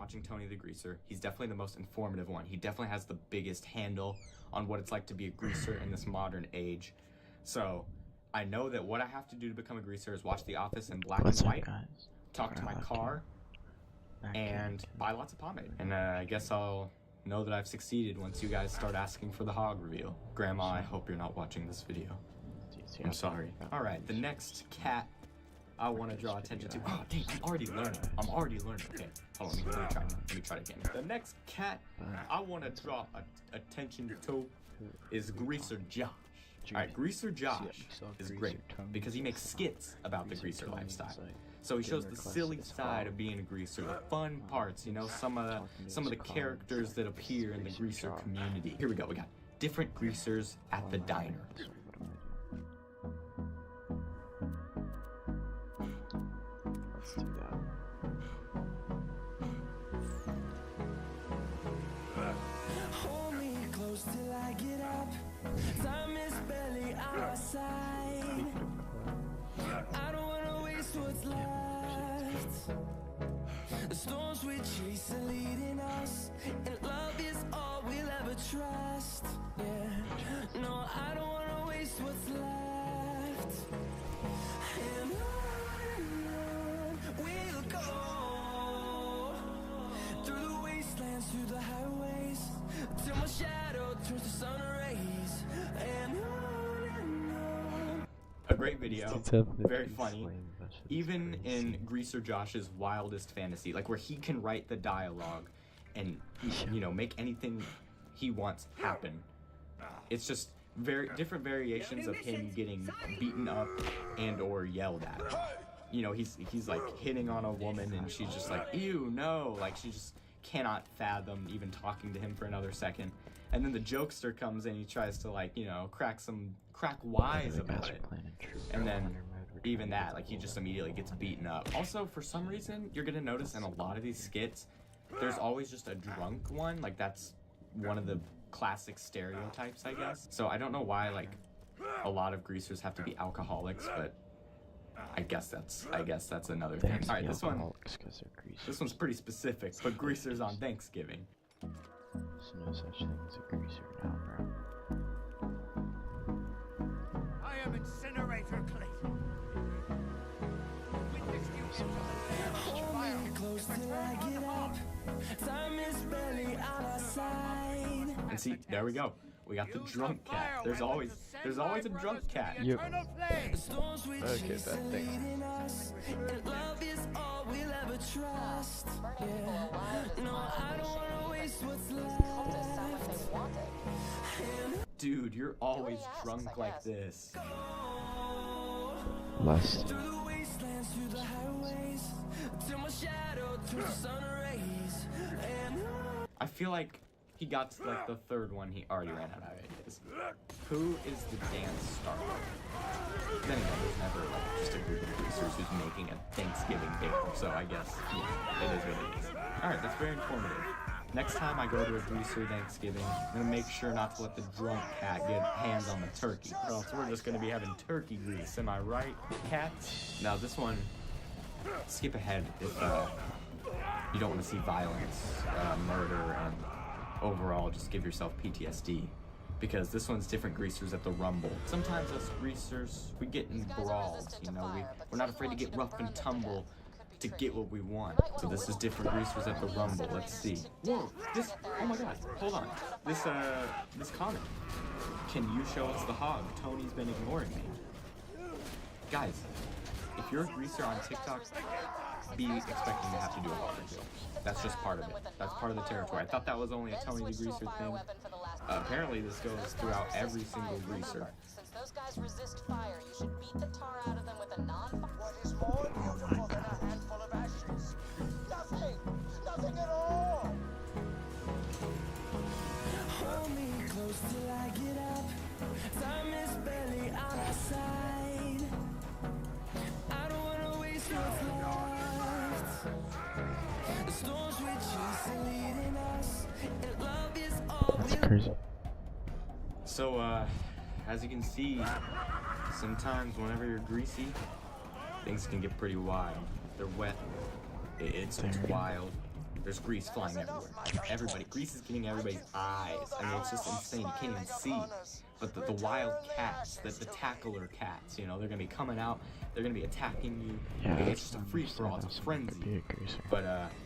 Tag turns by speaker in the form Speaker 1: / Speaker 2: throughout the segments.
Speaker 1: watching Tony the Greaser. He's definitely the most informative one. He definitely has the biggest handle on what it's like to be a greaser in this modern age. So I know that what I have to do to become a greaser is watch The Office in black and white, talk to my car, and buy lots of pomade. And I guess I'll know that I've succeeded once you guys start asking for the hog reveal. Grandma, I hope you're not watching this video. I'm sorry. Alright, the next cat I want to draw attention to. Oh, dang, I'm already learning. Okay, hold on, let me try it again. The next cat I want to draw attention to is Greaser Josh. Alright, Greaser Josh is great because he makes skits about the greaser lifestyle. So he shows the silly side of being a greaser, the fun parts, you know, some of the characters that appear in the greaser community. Here we go, we got different greasers at the diner.
Speaker 2: Let's do that.
Speaker 3: Hold me close till I get up. Time is barely on our side. I don't wanna waste what's left. The storms we chase are leading us, and love is all we'll ever trust. Yeah, no, I don't wanna waste what's left. And on we'll go through the wastelands, through the highways, till my shadow turns to sun rays. And on.
Speaker 1: A great video, very funny. Even in Greaser Josh's wildest fantasy, like where he can write the dialogue and, you know, make anything he wants happen. It's just very different variations of him getting beaten up and or yelled at. You know, he's like hitting on a woman and she's just like, ew, no, like she just cannot fathom even talking to him for another second. And then the jokester comes in, he tries to, like, you know, crack wise about it. And then even that, like, he just immediately gets beaten up. Also, for some reason, you're gonna notice in a lot of these skits, there's always just a drunk one. Like, that's one of the classic stereotypes, I guess. So I don't know why, like, a lot of greasers have to be alcoholics, but I guess that's another thing. All right, this one's pretty specific, but greasers on Thanksgiving.
Speaker 2: There's no such thing as a greaser now, bro.
Speaker 4: I am Incinerator Clayton.
Speaker 3: Hold me close till I get up. Time is barely on our side.
Speaker 1: And see, there we go. We got the drunk cat. There's always a drunk cat.
Speaker 2: Yep.
Speaker 3: The storms we
Speaker 2: Okay,
Speaker 3: chase
Speaker 2: that
Speaker 3: are
Speaker 2: thing.
Speaker 3: leading us, and love is all we'll ever trust. Yeah, no, I don't wanna waste what's left.
Speaker 1: Dude, you're always drunk like this.
Speaker 2: Lust.
Speaker 3: Through the wastelands, through the highways, till my shadow turns to sun rays. And
Speaker 1: I feel like he got to like the third one, he already ran out of ideas. Who is the dance star? Then again, there's never like just a group of greasers who's making a Thanksgiving dinner, so I guess yeah, it is what it is. Alright, that's very informative. Next time I go to a greaser Thanksgiving, I'm gonna make sure not to let the drunk cat get hands on the turkey, or else we're just gonna be having turkey grease. Am I right, cat? Now this one, skip ahead if you don't want to see violence, murder, and overall just give yourself PTSD. Because this one's different greasers at the Rumble. Sometimes us greasers, we get in brawls, you know, we're not afraid to get rough and tumble to get what we want. So this is different greasers at the Rumble. Let's see. Whoa, oh my god, hold on. This comment. Can you show us the hog? Tony's been ignoring me. Guys, if you're a greaser on TikTok, be expecting to have to do a hog reveal. That's just part of it. That's part of the territory. I thought that was only a Tony the Greaser thing. Apparently this goes throughout every single greaser.
Speaker 5: Since those guys resist fire, you should beat the tar out of them with a non-fire.
Speaker 4: What is more beautiful than a handful of ashes? Nothing at all.
Speaker 3: hold me close till I get up. Time is barely on our side. I don't wanna waste what's left. The storms we chase are leading us, and love is all
Speaker 2: That's
Speaker 3: we'll
Speaker 2: crazy.
Speaker 1: So, as you can see, sometimes whenever you're greasy, things can get pretty wild. If they're wet, it's wild. there's grease flying everywhere. Grease is getting everybody's eyes. I mean, it's just insane. You can't even see. But the wild cats, the tackler cats, you know, they're gonna be coming out. They're gonna be attacking you.
Speaker 2: Yeah,
Speaker 1: It's just a free for all. It's a frenzy. But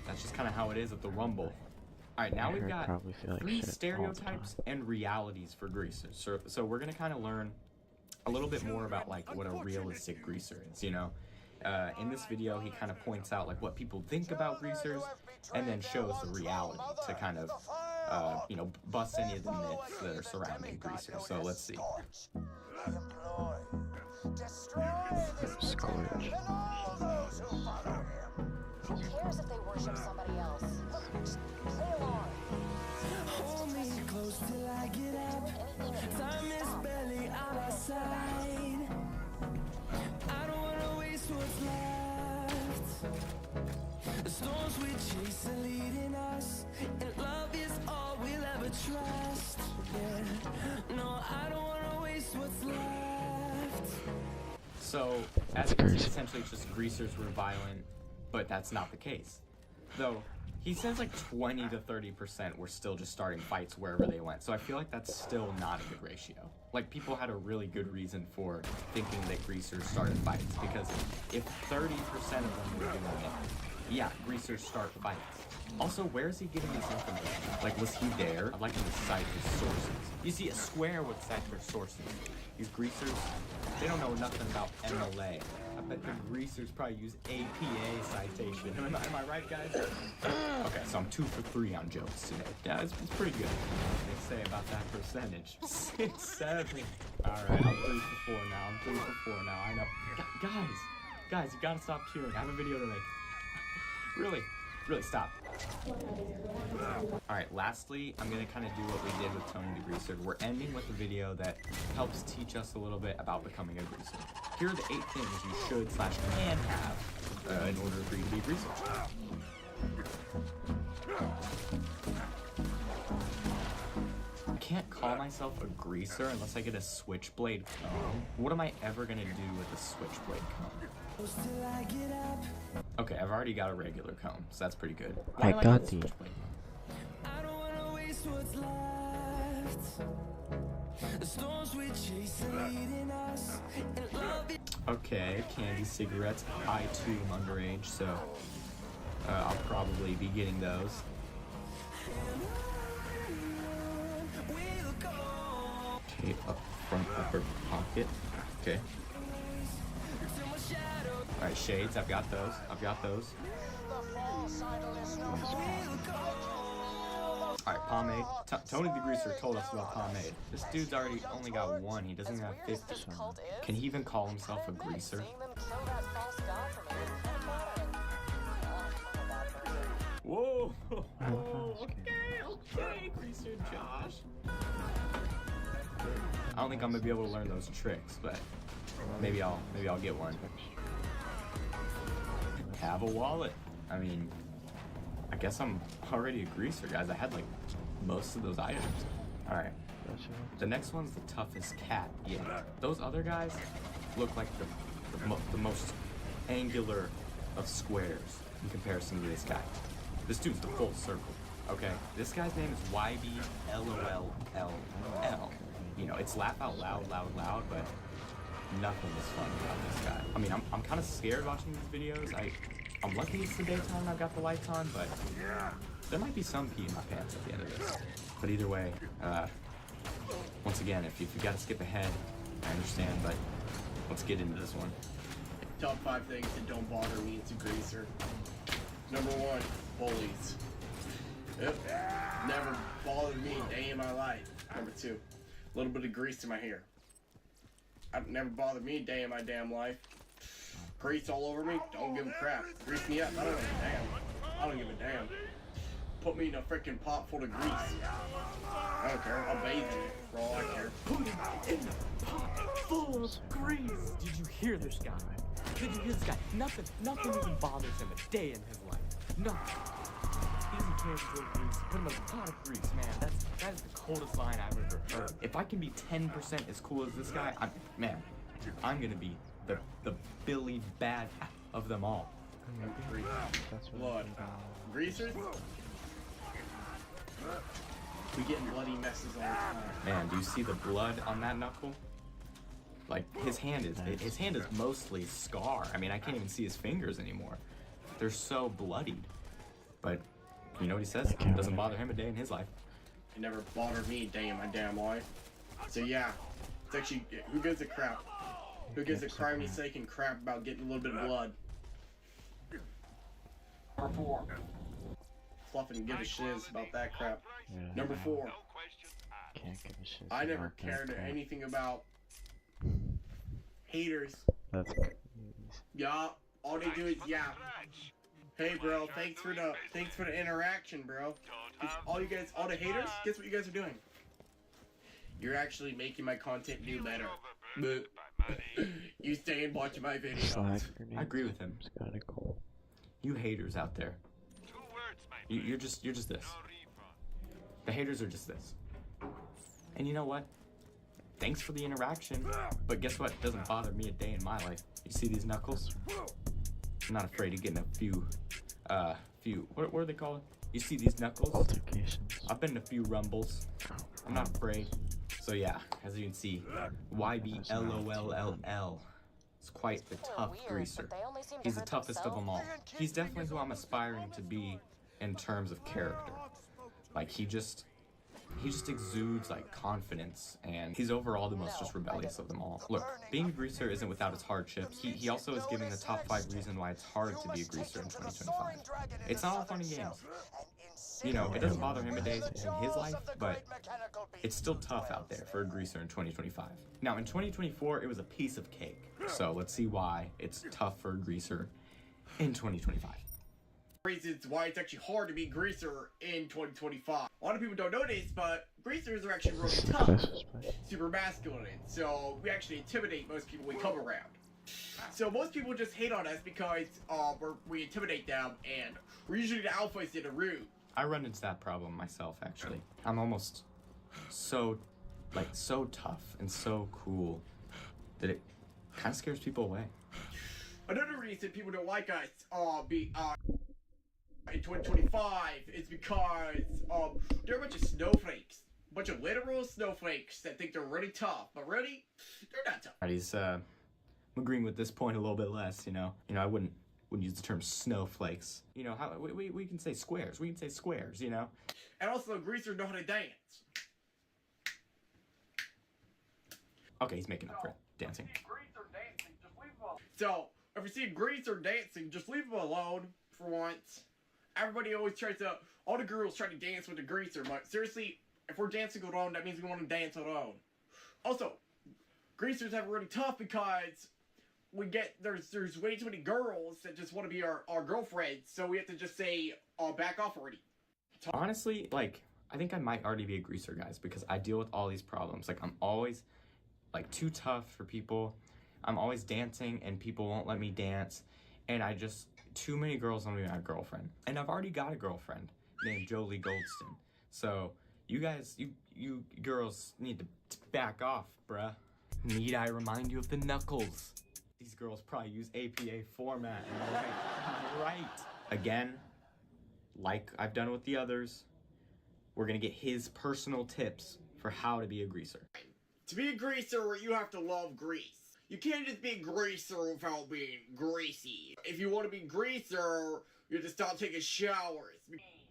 Speaker 1: that's just kind of how it is at the Rumble. All right, now we've got
Speaker 2: probably feel like
Speaker 1: 3
Speaker 2: shit all the
Speaker 1: stereotypes and realities for greasers. So we're gonna kind of learn a little bit more about like what a realistic greaser is, you know. In this video, he kind of points out like what people think about greasers, and then shows the reality to kind of, you know, bust any of the myths that are surrounding greasers. So let's see.
Speaker 2: Scourge.
Speaker 5: Who cares if they worship somebody else? Play along.
Speaker 3: Hold me close till I get up. Time is barely on our side. I don't wanna waste what's left. The storms we chase are leading us, and love is all we'll ever trust. Yeah. No, I don't wanna waste what's left.
Speaker 1: So, as you can see, essentially just greasers were violent, but that's not the case. Though, he says like 20 to 30% were still just starting fights wherever they went. So I feel like that's still not a good ratio. Like, people had a really good reason for thinking that greasers started fights, because if 30% of them were doing it, yeah, greasers start fights. Also, where is he getting this information? Like, was he there? I'd like him to cite his sources. You see, a square would cite their sources. These greasers, they don't know nothing about MLA. I bet the greasers probably use APA citation. Am I right, guys? Okay, so I'm 2 for 3 on jokes today. Yeah, it's pretty good. What do they say about that percentage? 6, 7. All right, I'm 3 for 4 now. I'm 3 for 4 now. I know. Guys, you gotta stop cheering. I have a video to make. Really, stop. Alright, lastly, I'm going to kind of do what we did with Tony the Greaser. We're ending with a video that helps teach us a little bit about becoming a greaser. Here are the 8 things you should/can have in order for you to be a greaser. I can't call myself a greaser unless I get a switchblade comb. What am I ever going to do with a switchblade comb? Okay, I've already got a regular comb, so that's pretty good.
Speaker 2: I got the.
Speaker 3: I don't wanna waste what's left. The storms we chase are leading us, and love is
Speaker 1: Okay, candy cigarettes. I too am underage, so I'll probably be getting those.
Speaker 3: we'll go.
Speaker 1: Okay, up front upper pocket. Okay. Alright, shades, I've got those. Alright, pomade. Tony the Greaser told us about pomade. This dude's already only got 1. He doesn't even have 50. Can he even call himself a greaser? Whoa! Okay, Greaser Josh. I don't think I'm gonna be able to learn those tricks, but maybe I'll get one. Have a wallet. I mean, I guess I'm already a greaser, guys. I had like most of those items. All right. The next one's the toughest cat yet. Those other guys look like the most angular of squares in comparison to this guy. This dude's the full circle. Okay. This guy's name is YBLOLLL. You know, it's laugh out loud, but nothing is fun about this guy. I mean, I'm kind of scared watching these videos. I'm lucky it's the daytime and I've got the lights on, but there might be some pee in my pants at the end of this. But either way, once again, if you gotta skip ahead, I understand, but let's get into this one.
Speaker 6: Top 5 things that don't bother me as a greaser. Number 1, bullies. Yep, never bothered me a day in my life. Number 2, a little bit of grease in my hair. Never bothered me a day in my damn life. Grease all over me, don't give a crap. Grease me up, I don't give a damn. I don't give a damn. Put me in a freaking pot full of grease. I don't care, I'll bathe in it for all I care.
Speaker 1: Put him in the pot full of grease. Did you hear this guy? Did you hear this guy? Nothing even bothers him a day in his life. Nothing. He doesn't care if he's grease. Put him in a pot of grease, man. That is the coldest line I've ever heard. If I can be 10% as cool as this guy, I'm gonna be the Billy Bad of them all.
Speaker 6: Grease.
Speaker 2: That's what
Speaker 6: Blood. Greasers? We getting bloody messes all the time.
Speaker 1: Man, do you see the blood on that knuckle? Like his hand is mostly scar. I mean, I can't even see his fingers anymore. They're so bloodied. But you know what he says? It doesn't bother him a day in his life.
Speaker 6: It never bothered me a day in my damn life. So yeah, it's actually, who gives a crap? Who gives a criminy sake and crap about getting a little bit of blood? Number 4. Fluff and give a shiz about that crap.
Speaker 2: Yeah,
Speaker 6: Number 4.
Speaker 2: Can't give a shit.
Speaker 6: I never
Speaker 2: about that
Speaker 6: cared
Speaker 2: crap.
Speaker 6: anything about haters.
Speaker 2: That's crazy.
Speaker 6: Yeah, all they do is yeah. Hey bro, thanks for the interaction, bro. All the haters, guess what you guys are doing? You're actually making my content do better. But you stay and watch my videos.
Speaker 2: Flag
Speaker 1: I agree with him.
Speaker 2: It's kinda cool.
Speaker 1: You haters out there. You're just this. The haters are just this. And you know what? Thanks for the interaction. But guess what? It doesn't bother me a day in my life. You see these knuckles? I'm not afraid of getting a few, what are they called? You see these knuckles?
Speaker 2: Altercations.
Speaker 1: I've been in a few rumbles. I'm not afraid. So yeah, as you can see, YBLOLLL is quite the tough greaser. He's the toughest of them all. He's definitely who I'm aspiring to be in terms of character. Like he just exudes like confidence, and he's overall the most just rebellious of them all. Look, being a greaser isn't without its hardships. He also is giving the top 5 reasons why it's hard to be a greaser in 2025. It's not all fun and games. You know, it doesn't bother him a day in his life, but it's still tough out there for a greaser in 2025. Now, in 2024, it was a piece of cake. So let's see why it's tough for a greaser in 2025.
Speaker 6: Reasons why it's actually hard to be a greaser in 2025. A lot of people don't know this, but greasers are actually really tough, super masculine, so we actually intimidate most people we come around. So most people just hate on us because we intimidate them, and we're usually the alphas in the room.
Speaker 1: I run into that problem myself, actually. I'm almost so tough and so cool that it kind of scares people away.
Speaker 6: Another reason people don't like us in 2025 is because they're a bunch of snowflakes. A bunch of literal snowflakes that think they're really tough, but really, they're not tough.
Speaker 1: He's I'm agreeing with this point a little bit less, you know. I wouldn't use the term snowflakes. You know, how we can say squares. We can say squares, you know.
Speaker 6: And also, greasers know how to dance.
Speaker 1: Okay, he's making up for it. Dancing.
Speaker 6: So, if you see a greaser dancing, just leave them alone for once. Everybody always tries to, all the girls try to dance with the greaser, but seriously, if we're dancing alone, that means we want to dance alone. Also, greasers have it really tough because there's way too many girls that just want to be our girlfriends, so we have to just say, back off already.
Speaker 1: Honestly, like, I think I might already be a greaser, guys, because I deal with all these problems. Like, I'm always, like, too tough for people. I'm always dancing, and people won't let me dance. And too many girls want to be my girlfriend. And I've already got a girlfriend named Jolie Goldston. So, you guys, you girls need to back off, bruh. Need I remind you of the knuckles? These girls probably use APA format, and right. Again, like I've done with the others, we're gonna get his personal tips for how to be a greaser.
Speaker 6: To be a greaser, you have to love grease. You can't just be a greaser without being greasy. If you want to be greaser, you have to stop taking showers.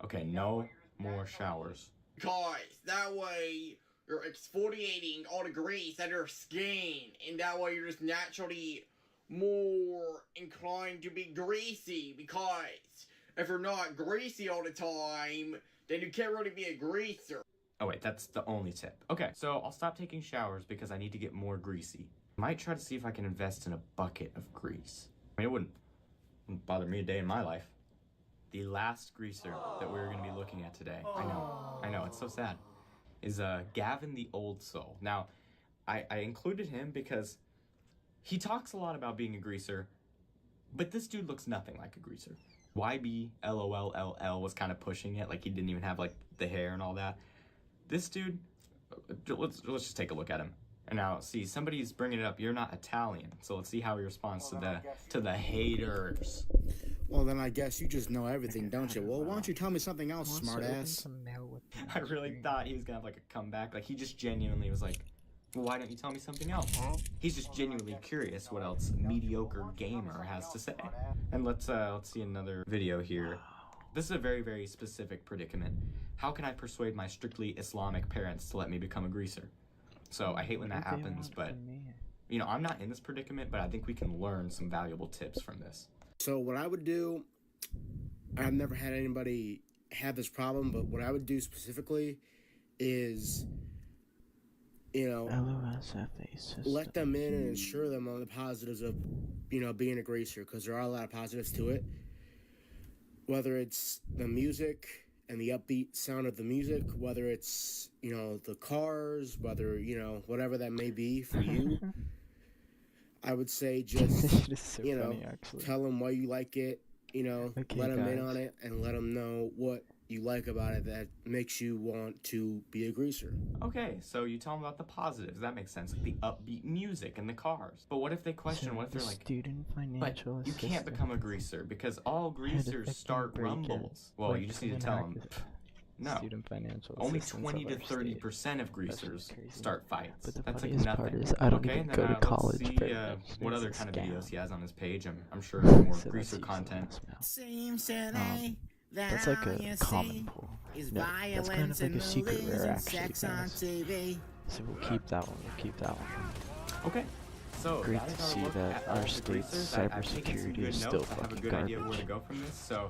Speaker 1: Okay, no more showers.
Speaker 6: Because that way, you're exfoliating all the grease out of your skin, and that way you're just naturally more inclined to be greasy, because if you're not greasy all the time, then you can't really be a greaser.
Speaker 1: Oh wait, that's the only tip. Okay, so I'll stop taking showers because I need to get more greasy. Might try to see if I can invest in a bucket of grease. I mean, it wouldn't bother me a day in my life. The last greaser that we're gonna be looking at today, I know, it's so sad, is Gavin the Old Soul. Now, I included him because he talks a lot about being a greaser, but this dude looks nothing like a greaser. YBLOLLL was kind of pushing it, like he didn't even have like the hair and all that. This dude, let's just take a look at him. And now, see, somebody's bringing it up. You're not Italian, so let's see how he responds to the haters.
Speaker 7: Well, then I guess you just know everything, don't you? Well, why don't you tell me something else, smartass?
Speaker 1: I really thought he was gonna have like a comeback. Like he just genuinely was like, well, why don't you tell me something else? He's just genuinely curious what else mediocre gamer has to say. And let's see another video here. This is a very, very specific predicament. How can I persuade my strictly Islamic parents to let me become a greaser? So I hate when that happens, but you know, I'm not in this predicament, but I think we can learn some valuable tips from this.
Speaker 7: So what I would do, I've never had anybody have this problem, but what I would do specifically is, you know, let them in and ensure them on the positives of, you know, being a greaser, because there are a lot of positives to it. Whether it's the music and the upbeat sound of the music, whether it's, you know, the cars, whether, you know, whatever that may be for you. I would say just,
Speaker 2: so
Speaker 7: you know,
Speaker 2: funny, actually.
Speaker 7: tell them why you like it, you know,
Speaker 2: Okay,
Speaker 7: let them in
Speaker 2: guys.
Speaker 7: on it, and let them know what you like about it that makes you want to be a greaser.
Speaker 1: Okay, so you tell them about the positives. That makes sense, like the upbeat music and the cars. But what if they question? What if they're like,
Speaker 2: student
Speaker 1: but
Speaker 2: financial
Speaker 1: you can't become a greaser because all greasers start rumbles. Well, you just need to tell them. No,
Speaker 2: Student financial
Speaker 1: only
Speaker 2: assistance
Speaker 1: 20
Speaker 2: of
Speaker 1: to
Speaker 2: our state.
Speaker 1: 30% of greasers
Speaker 2: crazy.
Speaker 1: start fights.
Speaker 2: But the
Speaker 1: That's like
Speaker 2: funniest part
Speaker 1: nothing.
Speaker 2: is I don't
Speaker 1: Okay,
Speaker 2: even
Speaker 1: and then,
Speaker 2: go to
Speaker 1: let's
Speaker 2: college.
Speaker 1: see
Speaker 2: very
Speaker 1: what
Speaker 2: much.
Speaker 1: other
Speaker 2: It's a
Speaker 1: kind of
Speaker 2: scam.
Speaker 1: videos he has on his page. I'm sure there's more
Speaker 2: So
Speaker 1: greaser
Speaker 2: that's
Speaker 1: content.
Speaker 3: Seems today that
Speaker 2: That's like
Speaker 3: all
Speaker 2: a
Speaker 3: you
Speaker 2: common
Speaker 3: see
Speaker 2: pool.
Speaker 3: is
Speaker 2: No, that's kind
Speaker 3: violence
Speaker 2: of like
Speaker 3: and
Speaker 2: a secret
Speaker 3: movies
Speaker 2: rare,
Speaker 3: and
Speaker 2: actually,
Speaker 3: sex on
Speaker 2: guys.
Speaker 3: TV.
Speaker 2: So we'll keep that one. We'll keep that one.
Speaker 1: Okay. So
Speaker 2: Great
Speaker 1: that is
Speaker 2: to
Speaker 1: our
Speaker 2: see
Speaker 1: look
Speaker 2: that
Speaker 1: at
Speaker 2: our
Speaker 1: all the
Speaker 2: state's
Speaker 1: greasers. I've taken some
Speaker 2: cybersecurity
Speaker 1: good
Speaker 2: is still
Speaker 1: notes. I have a
Speaker 2: fucking
Speaker 1: good idea of where to
Speaker 2: garbage.
Speaker 1: go from this. So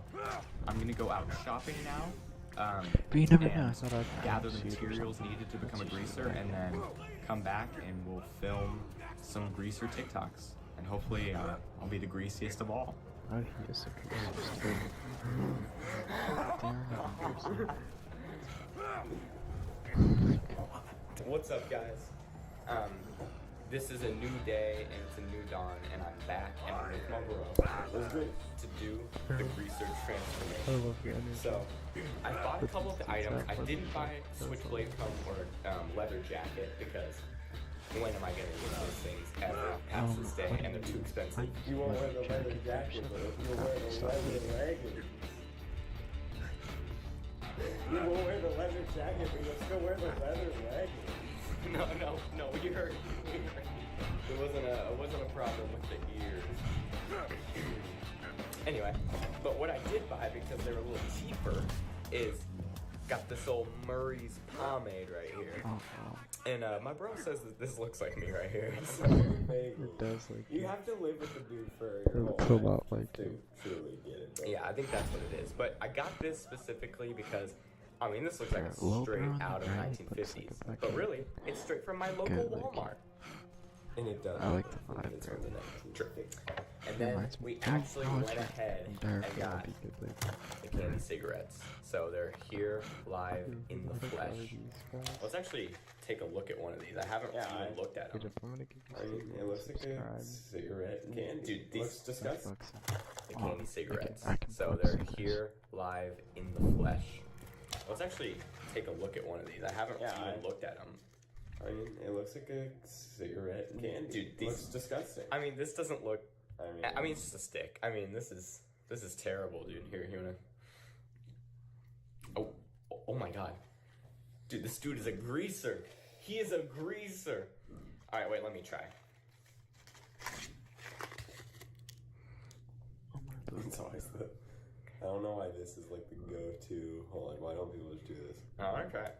Speaker 1: I'm gonna go out shopping now.
Speaker 2: But you never know. I
Speaker 1: And
Speaker 2: thought I'd
Speaker 1: gather the
Speaker 2: see it or
Speaker 1: materials
Speaker 2: something.
Speaker 1: needed to become a
Speaker 2: That's
Speaker 1: greaser,
Speaker 2: usually
Speaker 1: and then come back and we'll film some greaser TikToks. And hopefully, I'll be the greasiest of all.
Speaker 2: Oh, he is a greaser too.
Speaker 1: What's up, guys? This is a new day and it's a new dawn, and I'm back and I'm with my bro to do the greaser transformation. So I bought a couple of the items. I didn't buy switchblade comb or leather jacket because when am I gonna use those things ever past this day, and they're too expensive.
Speaker 6: You won't wear the leather jacket, but you'll wear the leather leggings. You won't wear the leather jacket, but you'll still wear the leather leggings.
Speaker 1: No, you heard. It wasn't a problem with the ears. Anyway, but what I did buy because they were a little cheaper is got this old Murray's pomade right here. And my bro says that this looks like me right here. So
Speaker 2: It does like
Speaker 6: You have to live with the dude for your whole
Speaker 2: pull
Speaker 6: life
Speaker 2: out like
Speaker 6: to truly get it, bro.
Speaker 1: yeah, I think that's what it is. But I got this specifically because, I mean, this looks like a
Speaker 2: Low
Speaker 1: straight
Speaker 2: brow on
Speaker 1: out
Speaker 2: the
Speaker 1: of
Speaker 2: right,
Speaker 1: 1950s.
Speaker 2: but it's like a
Speaker 1: But
Speaker 2: fucking
Speaker 1: really, it's straight from my local
Speaker 2: good looking.
Speaker 1: Walmart. And it does.
Speaker 2: I like the
Speaker 1: look
Speaker 2: vibe
Speaker 1: it's
Speaker 2: there.
Speaker 1: from the 1950s. And
Speaker 2: It
Speaker 1: then
Speaker 2: reminds me-
Speaker 1: we
Speaker 2: don't
Speaker 1: actually
Speaker 2: watch
Speaker 1: went
Speaker 2: it.
Speaker 1: ahead
Speaker 2: I'm there
Speaker 1: and
Speaker 2: for
Speaker 1: got
Speaker 2: it'll be good later.
Speaker 1: the candy cigarettes. So they're here live in the flesh. Let's actually take a look at one of these. I haven't even looked at them.
Speaker 2: I'm gonna give you
Speaker 6: I mean, it looks like a cigarette candy.
Speaker 1: Dude, these
Speaker 6: Let's discuss.
Speaker 1: the candy cigarettes.
Speaker 2: I can
Speaker 1: So
Speaker 2: focus
Speaker 1: they're
Speaker 2: on this.
Speaker 1: here live in the flesh. Let's actually take a look at one of these. I haven't even looked at them.
Speaker 6: I mean, it looks like a cigarette candy.
Speaker 1: Dude, these-
Speaker 6: looks disgusting.
Speaker 1: I mean, this doesn't look.
Speaker 6: I mean,
Speaker 1: it's just a stick. I mean, this is terrible, dude. Here, you wanna? Oh my god, dude, this dude is a greaser. He is a greaser. All right, wait, let me try.
Speaker 6: it's always the. I don't know why this is like the go-to. Hold on, why don't people just do this?
Speaker 1: Oh, okay.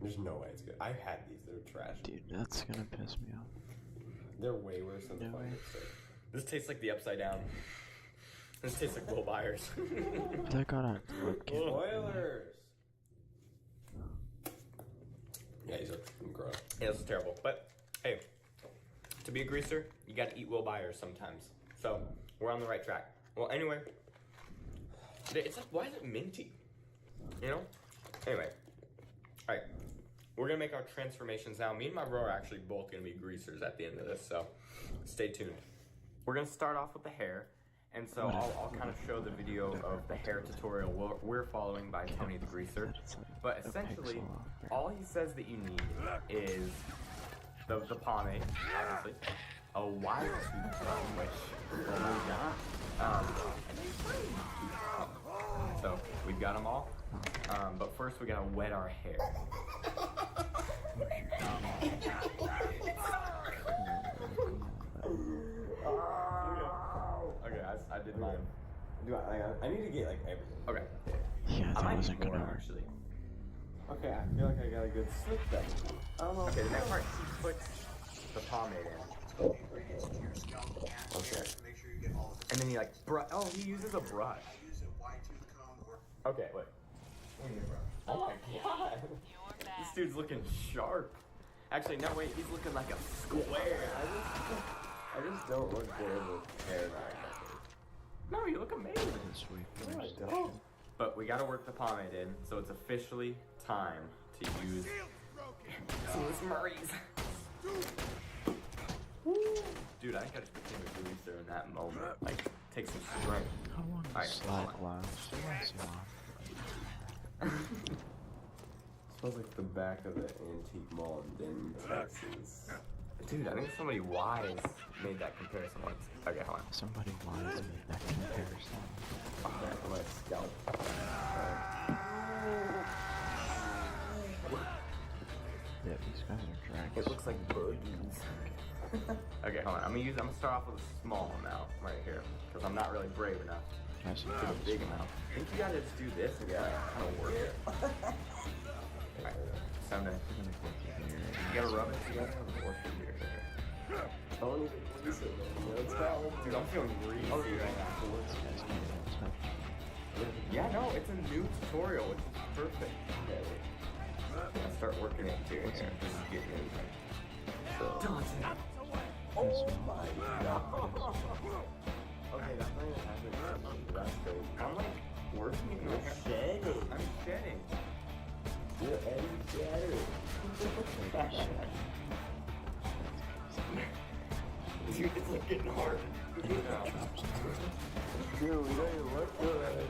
Speaker 6: There's no way it's good. I've had these. They're trash.
Speaker 2: Dude, that's gonna piss me off.
Speaker 6: They're way worse than the
Speaker 2: No way.
Speaker 6: Fire Stick.
Speaker 1: This tastes like the Upside Down. This tastes like Will Byers.
Speaker 2: But I got a webcam.
Speaker 6: Spoilers. Yeah, he's a gross.
Speaker 1: Yeah, this is terrible. But hey, to be a greaser, you gotta eat Will Byers sometimes. So we're on the right track. Well, anyway, it's like, why is it minty? You know? Anyway, all right, we're gonna make our transformations now. Me and my bro are actually both gonna be greasers at the end of this, so stay tuned. We're gonna start off with the hair. And so I'll kind of show the video of the hair tutorial we're following by Tony the Greaser. But essentially, all he says that you need is the pomade, obviously, a wide tooth comb, which we got. So we've got them all. But first we gotta wet our hair. Okay, I did mine.
Speaker 8: I need to get like everything.
Speaker 1: Okay.
Speaker 2: Yeah,
Speaker 1: I
Speaker 2: that
Speaker 1: might
Speaker 2: wasn't
Speaker 1: need more,
Speaker 2: gonna work.
Speaker 1: actually.
Speaker 8: Okay, I feel like I got a good slip then. I don't know.
Speaker 1: Okay, the next part, he puts the pomade in.
Speaker 8: Okay.
Speaker 1: And then he like, oh, he uses a brush. Okay, wait. Oh my god. This dude's looking sharp. Actually, no, wait, he's looking like a square.
Speaker 8: I just don't look good with hair dye.
Speaker 1: No, you look amazing.
Speaker 2: Sweet.
Speaker 8: No, I don't.
Speaker 1: But we gotta work the pomade in, so it's officially time to use some Murray's. Dude, I think I just became a greaser in that moment. Like, take some strength.
Speaker 2: How long
Speaker 1: Alright,
Speaker 2: does slack last? It lasts long.
Speaker 8: Smells like the back of the antique mall in Denton, Texas.
Speaker 1: Dude, I think somebody wise made that comparison once. Okay, hold on.
Speaker 2: Somebody wise made that comparison.
Speaker 8: Back of my scalp.
Speaker 2: Yeah, these guys are drags.
Speaker 1: It looks like boogies. Okay, hold on. I'm gonna start off with a small amount right here, because I'm not really brave enough
Speaker 2: Can I see
Speaker 1: to do a
Speaker 2: this?
Speaker 1: big amount. I think you gotta just do this and kind of work it. Alright, time to.
Speaker 2: We're gonna go through here.
Speaker 1: You gotta rub it together and work it here.
Speaker 8: Don't even grease it, man. Let's go.
Speaker 1: Dude, I'm feeling greasy right now.
Speaker 2: These guys can't even touch.
Speaker 1: Yeah, no, it's a new tutorial, which is perfect. Okay, I'll start working it too.
Speaker 2: What's
Speaker 1: Here,
Speaker 2: it?
Speaker 1: just get in.
Speaker 8: Oh my god. Okay, that's not even happening. That's great.
Speaker 1: I'm like working in my hair.
Speaker 8: Shedding.
Speaker 1: I'm shedding.
Speaker 8: You're Eddie Shedding.
Speaker 1: Dude, it's like getting hard.
Speaker 8: Dude, we don't even look good.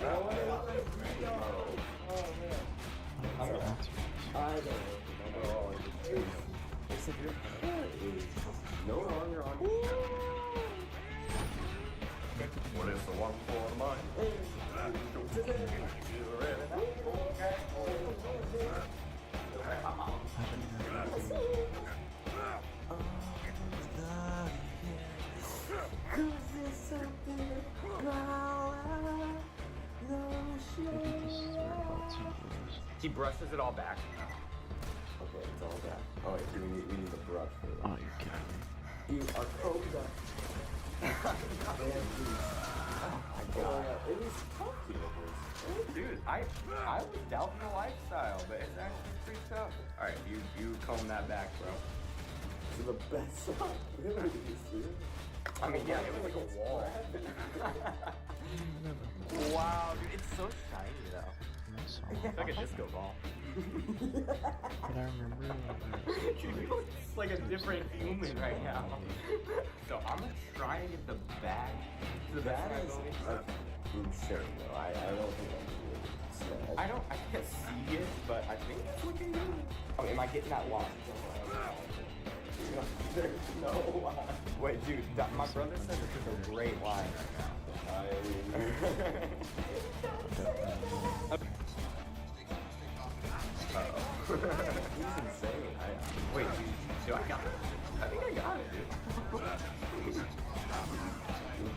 Speaker 8: Oh, man.
Speaker 2: I don't know.
Speaker 8: I don't know. Oh, except your hair is no longer on your hair.
Speaker 1: What is the one for the mind?
Speaker 2: Maybe this is where about 2 years.
Speaker 1: He brushes it all back.
Speaker 8: Okay, it's all that. Oh, wait, we need the brush for that.
Speaker 2: Oh, you're kidding me.
Speaker 8: You are cold up. God. It is tough to
Speaker 1: Dude, I was doubting the lifestyle, but it's actually pretty tough. Alright, you comb that back, bro.
Speaker 8: It's the best song. Really, you see it?
Speaker 1: I mean, yeah, it was like a wall. Wow, dude, it's so shiny though.
Speaker 2: That's all.
Speaker 1: It's like a disco ball.
Speaker 2: But I remember
Speaker 1: It's like a different human right now. So I'm gonna try and get the back to the best of my
Speaker 8: That is
Speaker 1: ability.
Speaker 8: insane, though. I don't think I'm doing it.
Speaker 1: I can't see it, but I think it's looking good. Oh, am I getting that lost?
Speaker 8: There's no line.
Speaker 1: Wait, dude, my brother said this is a great line right now.
Speaker 8: He's insane.
Speaker 1: Wait, do I got it? I think I got it, dude.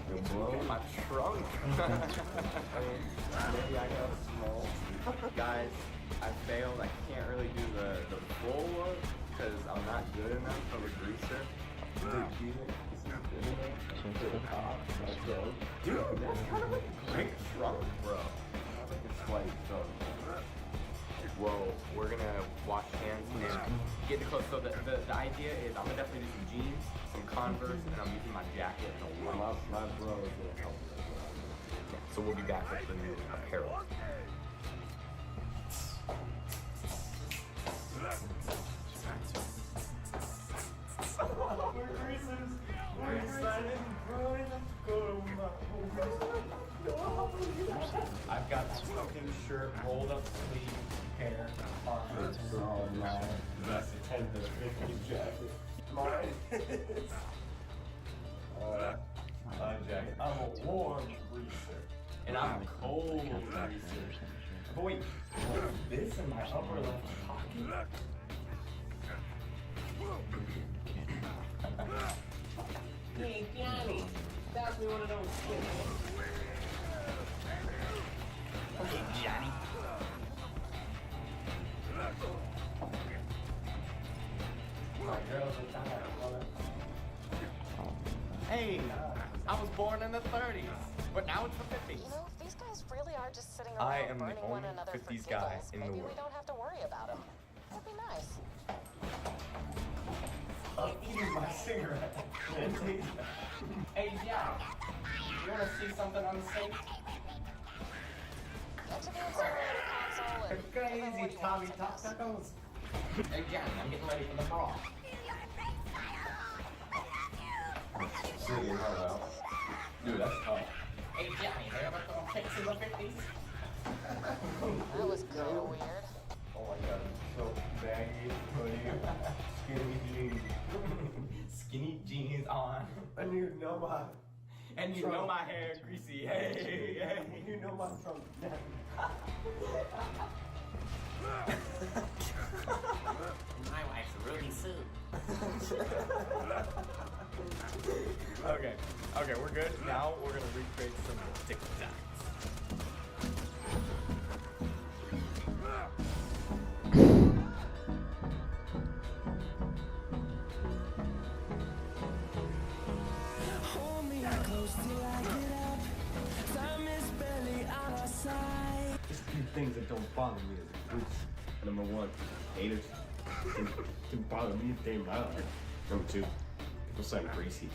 Speaker 8: You're blowing
Speaker 1: My trunk.
Speaker 8: Maybe I got small.
Speaker 1: Guys, I failed. I can't really do the full look because I'm not good enough of a greaser.
Speaker 8: Dude, do you think this is good enough? To the top. Let's go.
Speaker 1: Dude, that's kind of like a great trunk, bro.
Speaker 8: I think it's like some.
Speaker 1: Whoa, we're gonna wash hands and get the clothes. So the idea is I'm gonna definitely do some jeans, some Converse, and I'm using my jacket and a
Speaker 8: My
Speaker 1: watch.
Speaker 8: bro is gonna help me.
Speaker 1: So we'll be back with the new apparel.
Speaker 8: We're excited.
Speaker 1: I've got this fucking shirt, rolled up sleeve, hair,
Speaker 8: Oh, no. That's a 10 to 50 jacket. mine is. Jack, I'm a warm greaser.
Speaker 1: And I'm a cold
Speaker 2: Count that
Speaker 1: greaser.
Speaker 2: percentage here.
Speaker 1: But wait, what's this in my upper left pocket?
Speaker 8: Hey, Johnny, pass me one of those skinnies.
Speaker 1: Okay, Johnny.
Speaker 8: My girls are tired, brother.
Speaker 1: Hey, I was born in the 30s, but now it's the 50s.
Speaker 5: You know, if these guys really are just sitting
Speaker 1: I
Speaker 5: around
Speaker 1: am the
Speaker 5: burning one
Speaker 1: only
Speaker 5: another for
Speaker 1: 50s guy
Speaker 5: giggles,
Speaker 1: in the
Speaker 5: maybe we
Speaker 1: world.
Speaker 5: don't have to worry about them. That'd be nice.
Speaker 1: I'm eating my cigarette. Hey, Jack, you wanna see something unsafe?
Speaker 5: Get to the incinerator console and give them what
Speaker 1: Crazy
Speaker 5: he
Speaker 1: Tommy
Speaker 5: wants, I guess.
Speaker 1: Tacos. Hey, Johnny, I'm getting ready for the brawl.
Speaker 8: City and hard out. Dude, that's tough.
Speaker 1: Hey, Johnny, they ever throw kicks in the 50s?
Speaker 5: That was kind of weird.
Speaker 8: Oh my god, it's so baggy, hoodie, skinny jeans.
Speaker 1: Skinny jeans on.
Speaker 8: And you know my,
Speaker 1: And you know my hair greasy. Hey, hey.
Speaker 8: you know my trunk.
Speaker 1: My wife's Ruby Sue. Okay, we're good. Now we're gonna recreate some TikToks.
Speaker 3: Hold me close till I get up. Time is barely on our side.
Speaker 8: There's a few things that don't bother me as a group. Number one, haters. Didn't bother me a day in my life. Number two, people saying greasy.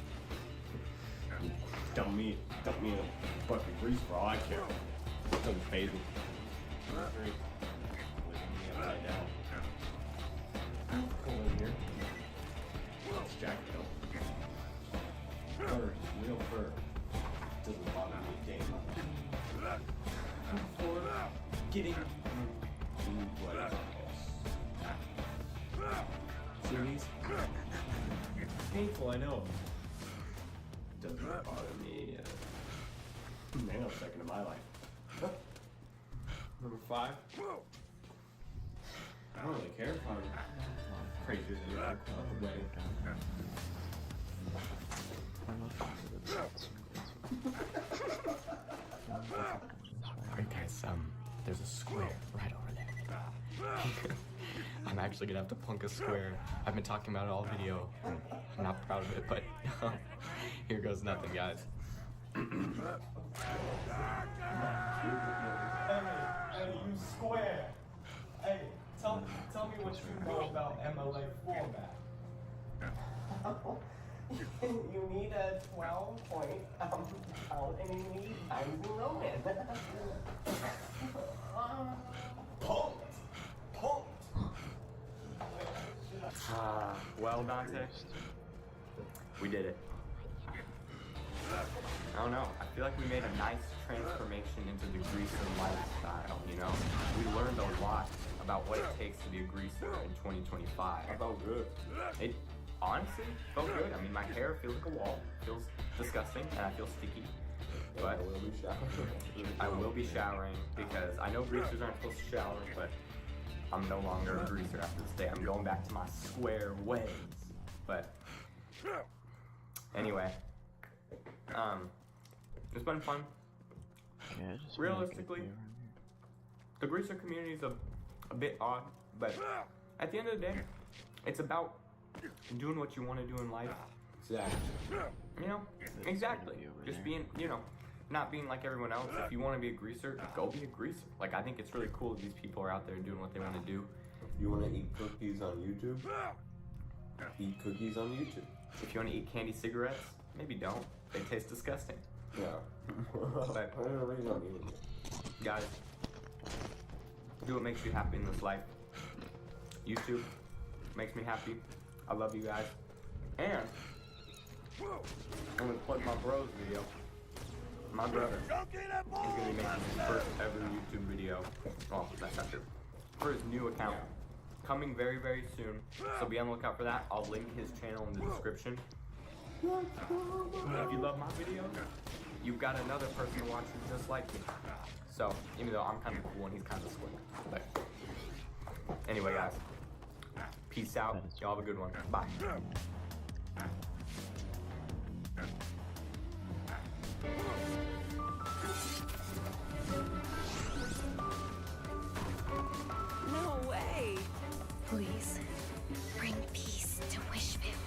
Speaker 8: Dump me in a bucket of grease for all I care. Doesn't faze me. Number three, living me upside down. Cool in here. It's jacket though. Fur, real fur. Doesn't bother me a day in my life.
Speaker 1: For getting
Speaker 8: Blue blood.
Speaker 1: series.
Speaker 8: Painful, I know. Doesn't bother me. Nanosecond of my life. Number five. I don't really care if I'm crazy as you are. The wedding.
Speaker 1: Alright guys, there's a square right over there. I'm actually gonna have to plunk a square. I've been talking about it all video. I'm not proud of it, but here goes nothing, guys. Hey, you square. Hey, tell me what you know about MLA format. You need a 12-point count and you need Times New Roman. Pumped. Well, Dante, we did it. I don't know. I feel like we made a nice transformation into the greaser lifestyle, you know? We learned a lot about what it takes to be a greaser in 2025.
Speaker 8: I felt good.
Speaker 1: It honestly felt good. I mean, my hair feels like a wall. Feels disgusting, and I feel sticky. But
Speaker 8: I will be showering.
Speaker 1: I will be showering because I know greasers aren't supposed to shower, but I'm no longer a greaser after this day. I'm going back to my square ways. But anyway, it's been fun.
Speaker 2: Yeah, just
Speaker 1: Realistically, the greaser community is a bit odd, but at the end of the day, it's about doing what you want to do in life.
Speaker 8: Exactly.
Speaker 1: You know, exactly. Just being, you know, not being like everyone else. If you want to be a greaser, go be a greaser. Like, I think it's really cool that these people are out there doing what they want to do.
Speaker 8: You want to eat cookies on YouTube? Eat cookies on YouTube.
Speaker 1: If you want to eat candy cigarettes, maybe don't. They taste disgusting.
Speaker 8: Yeah.
Speaker 1: But
Speaker 8: I don't know reason I'm eating it.
Speaker 1: guys, do what makes you happy in this life. YouTube makes me happy. I love you guys. And I'm gonna plug my bros video. My brother is gonna be making his first ever YouTube video. Well, that's not true. For his new account. coming very, very soon. So be on the lookout for that. I'll link his channel in the description. If you love my videos, you've got another person watching just like me. So, even though I'm kind of cool and he's kind of slick. But anyway, guys, peace out. Y'all have a good one. Bye.
Speaker 5: No way.
Speaker 9: Please, bring peace to Wishville.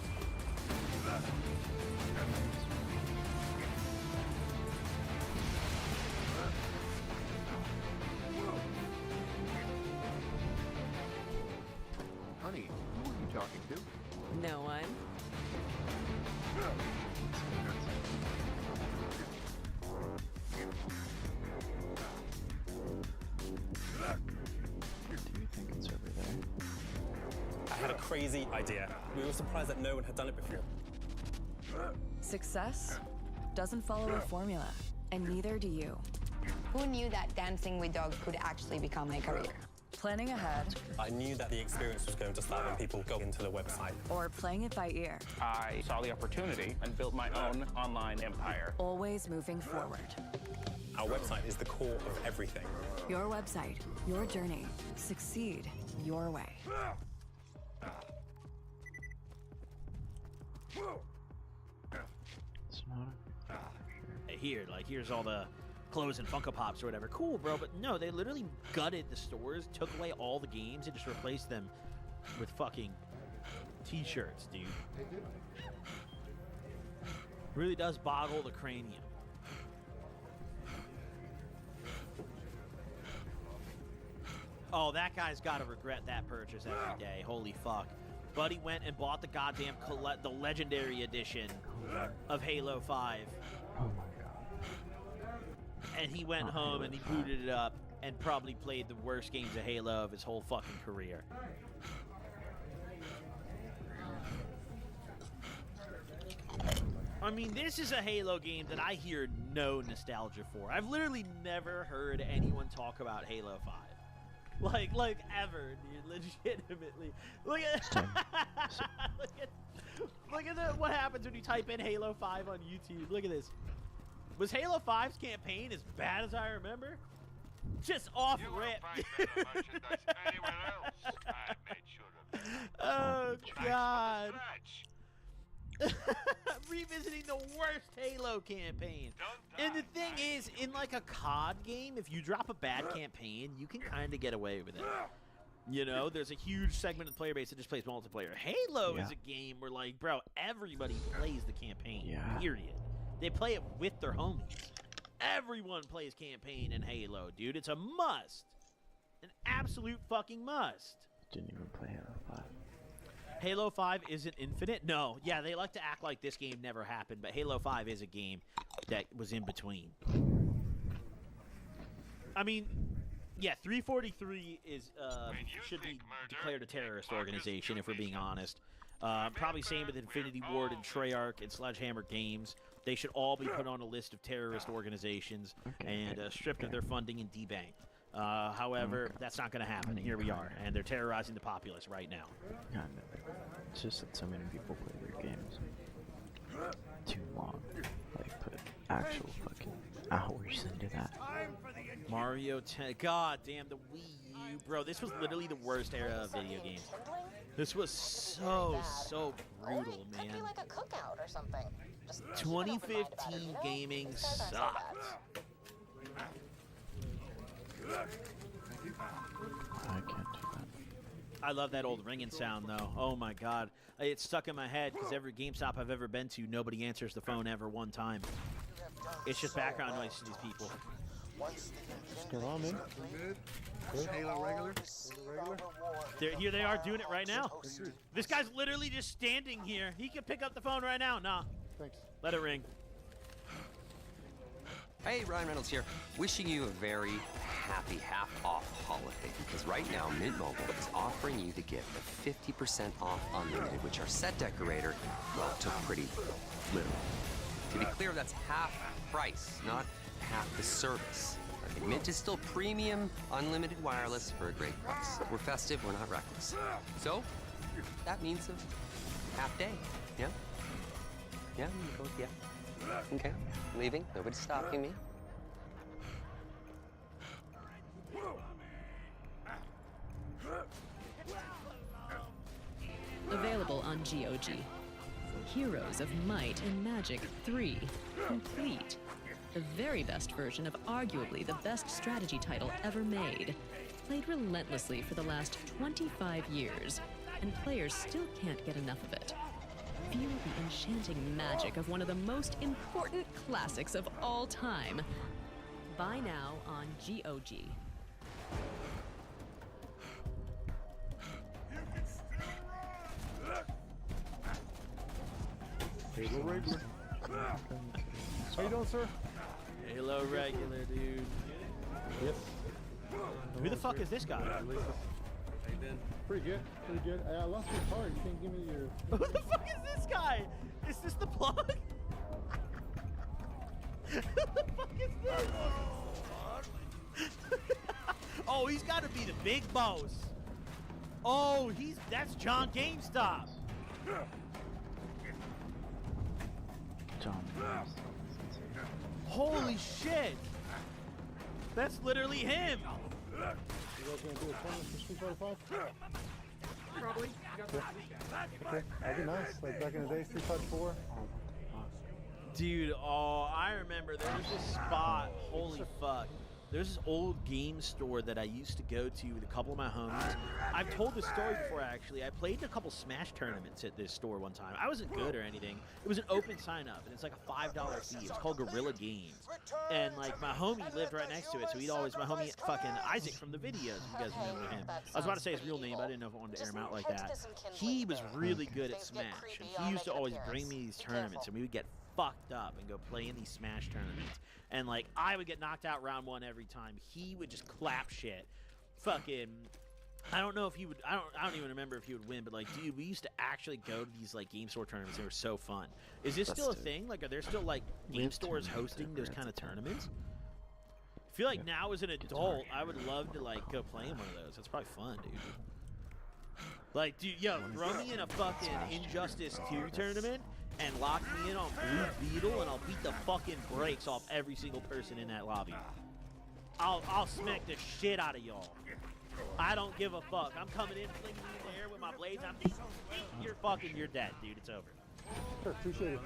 Speaker 10: Honey, who are you talking to?
Speaker 5: No one.
Speaker 2: Do you think it's over there?
Speaker 11: I had a crazy idea. We were surprised that no one had done it before.
Speaker 12: Success doesn't follow a formula, and neither do you.
Speaker 9: Who knew that dancing with dogs could actually become a career?
Speaker 12: Planning ahead
Speaker 11: I knew that the experience was going to start when people go into the website.
Speaker 12: or playing it by ear,
Speaker 13: I saw the opportunity and built my own online empire.
Speaker 12: always moving forward.
Speaker 11: Our website is the core of everything.
Speaker 12: Your website, your journey. Succeed your way.
Speaker 2: It's not
Speaker 14: Here, like, here's all the clothes and Funko Pops or whatever. Cool, bro, but no, they literally gutted the stores, took away all the games, and just replaced them with fucking t-shirts, dude. Really does boggle the cranium. Oh, that guy's got to regret that purchase every day. Holy fuck. Buddy went and bought the goddamn the legendary edition of Halo 5.
Speaker 2: Oh my god.
Speaker 14: And he went home and he booted it up and probably played the worst games of Halo of his whole fucking career. I mean, this is a Halo game that I hear no nostalgia for. I've literally never heard anyone talk about Halo 5. Like ever, dude. Legitimately. Look at look at what happens when you type in Halo 5 on YouTube. Look at this. Was Halo 5's campaign as bad as I remember? Just off rip. Oh god. Revisiting the worst Halo campaign. And the thing is, in like a COD game, if you drop a bad campaign, you can kind of get away with it. You know, there's a huge segment of the player base that just plays multiplayer. Halo is a game where, like, bro, everybody plays the campaign, period. They play it with their homies. Everyone plays campaign in Halo, dude. It's a must. An absolute fucking must.
Speaker 2: Didn't even play Halo 5.
Speaker 14: Halo 5 isn't infinite? No. Yeah, they like to act like this game never happened, but Halo 5 is a game that was in between. I mean, yeah, 343 is should be declared a terrorist organization, if we're being honest. Probably same with Infinity Ward and Treyarch and Sledgehammer Games. They should all be put on a list of terrorist organizations and stripped of their funding and debanked. However, that's not going to happen. Here we are, and they're terrorizing the populace right now.
Speaker 2: God, it's just that so many people play their games too long. Like, put actual fucking hours into that.
Speaker 14: Mario 10. God damn, the Wii U. Bro, this was literally the worst era of video games. This was so brutal, man.
Speaker 5: Could be like a cookout or something. Just
Speaker 14: 2015 gaming sucked.
Speaker 2: I can't do that.
Speaker 14: I love that old ringing sound, though. Oh, my God. It's stuck in my head because every GameStop I've ever been to, nobody answers the phone ever one time. It's just background noise to these people.
Speaker 10: Still on, man. Good. Halo regular.
Speaker 14: Here they are doing it right now. This guy's literally just standing here. He can pick up the phone right now. Nah.
Speaker 10: Thanks.
Speaker 14: Let it ring.
Speaker 15: Hey, Ryan Reynolds here. Wishing you a very happy half-off holiday, because right now Mint Mobile is offering you the gift of 50% off unlimited, which our set decorator, well, took pretty literally. To be clear, that's half price, not half the service. Okay, Mint is still premium, unlimited wireless for a great price. We're festive, we're not reckless. So, that means a half day, yeah? Yeah, I'm gonna go with yeah. Okay, leaving, nobody's stopping me.
Speaker 16: Available on GOG. Heroes of Might and Magic 3. Complete. The very best version of arguably the best strategy title ever made. Played relentlessly for the last 25 years, and players still can't get enough of it. Feel the enchanting magic of one of the most important classics of all time. Buy now on GOG.
Speaker 17: Halo regular. How you doing, sir?
Speaker 14: Halo regular, dude.
Speaker 17: Yes.
Speaker 14: Who the fuck is this guy?
Speaker 17: How you been? Pretty good. Pretty good. I lost your card. You can't give me your...
Speaker 14: Who the fuck is this guy? Is this the plug? Who the fuck is this? Oh, he's got to be the big boss. Oh, that's John GameStop.
Speaker 2: John.
Speaker 14: Holy shit! That's literally him.
Speaker 17: You guys gonna do a tournament for Street Fighter 5?
Speaker 13: Probably.
Speaker 17: Okay, that'd be nice. Like back in the day, Street Fighter 4.
Speaker 14: Dude, oh, I remember there was this spot. Holy fuck. There's this old game store that I used to go to with a couple of my homies. I've told this story before, actually. I played in a couple Smash tournaments at this store one time. I wasn't good or anything. It was an open sign-up, and it's like a $5 fee. It's called Guerrilla Games. And, like, my homie lived right next to it, so he'd always, my homie fucking Isaac from the videos, if you guys remember him. I was about to say his real name, but I didn't know if I wanted to air him out like that. He was really good at Smash, and he used to always bring me these tournaments, and we would get fucked up and go play in these Smash tournaments. And like I would get knocked out round one every time. He would just clap shit. Fucking I don't know if he would I don't even remember if he would win, but like dude, we used to actually go to these like game store tournaments. They were so fun. Is this still a thing? Like are there still like game stores hosting those kind of tournaments? I feel like now as an adult, I would love to like go play in one of those. That's probably fun, dude. Like, dude, yo, throw me in a fucking Injustice 2 tournament and lock me in on Blue Beetle, and I'll beat the fucking brakes off every single person in that lobby. I'll smack the shit out of y'all. I don't give a fuck. I'm coming in, flinging you in the air with my blades. You're dead, dude. It's over.
Speaker 17: Sure, appreciate it.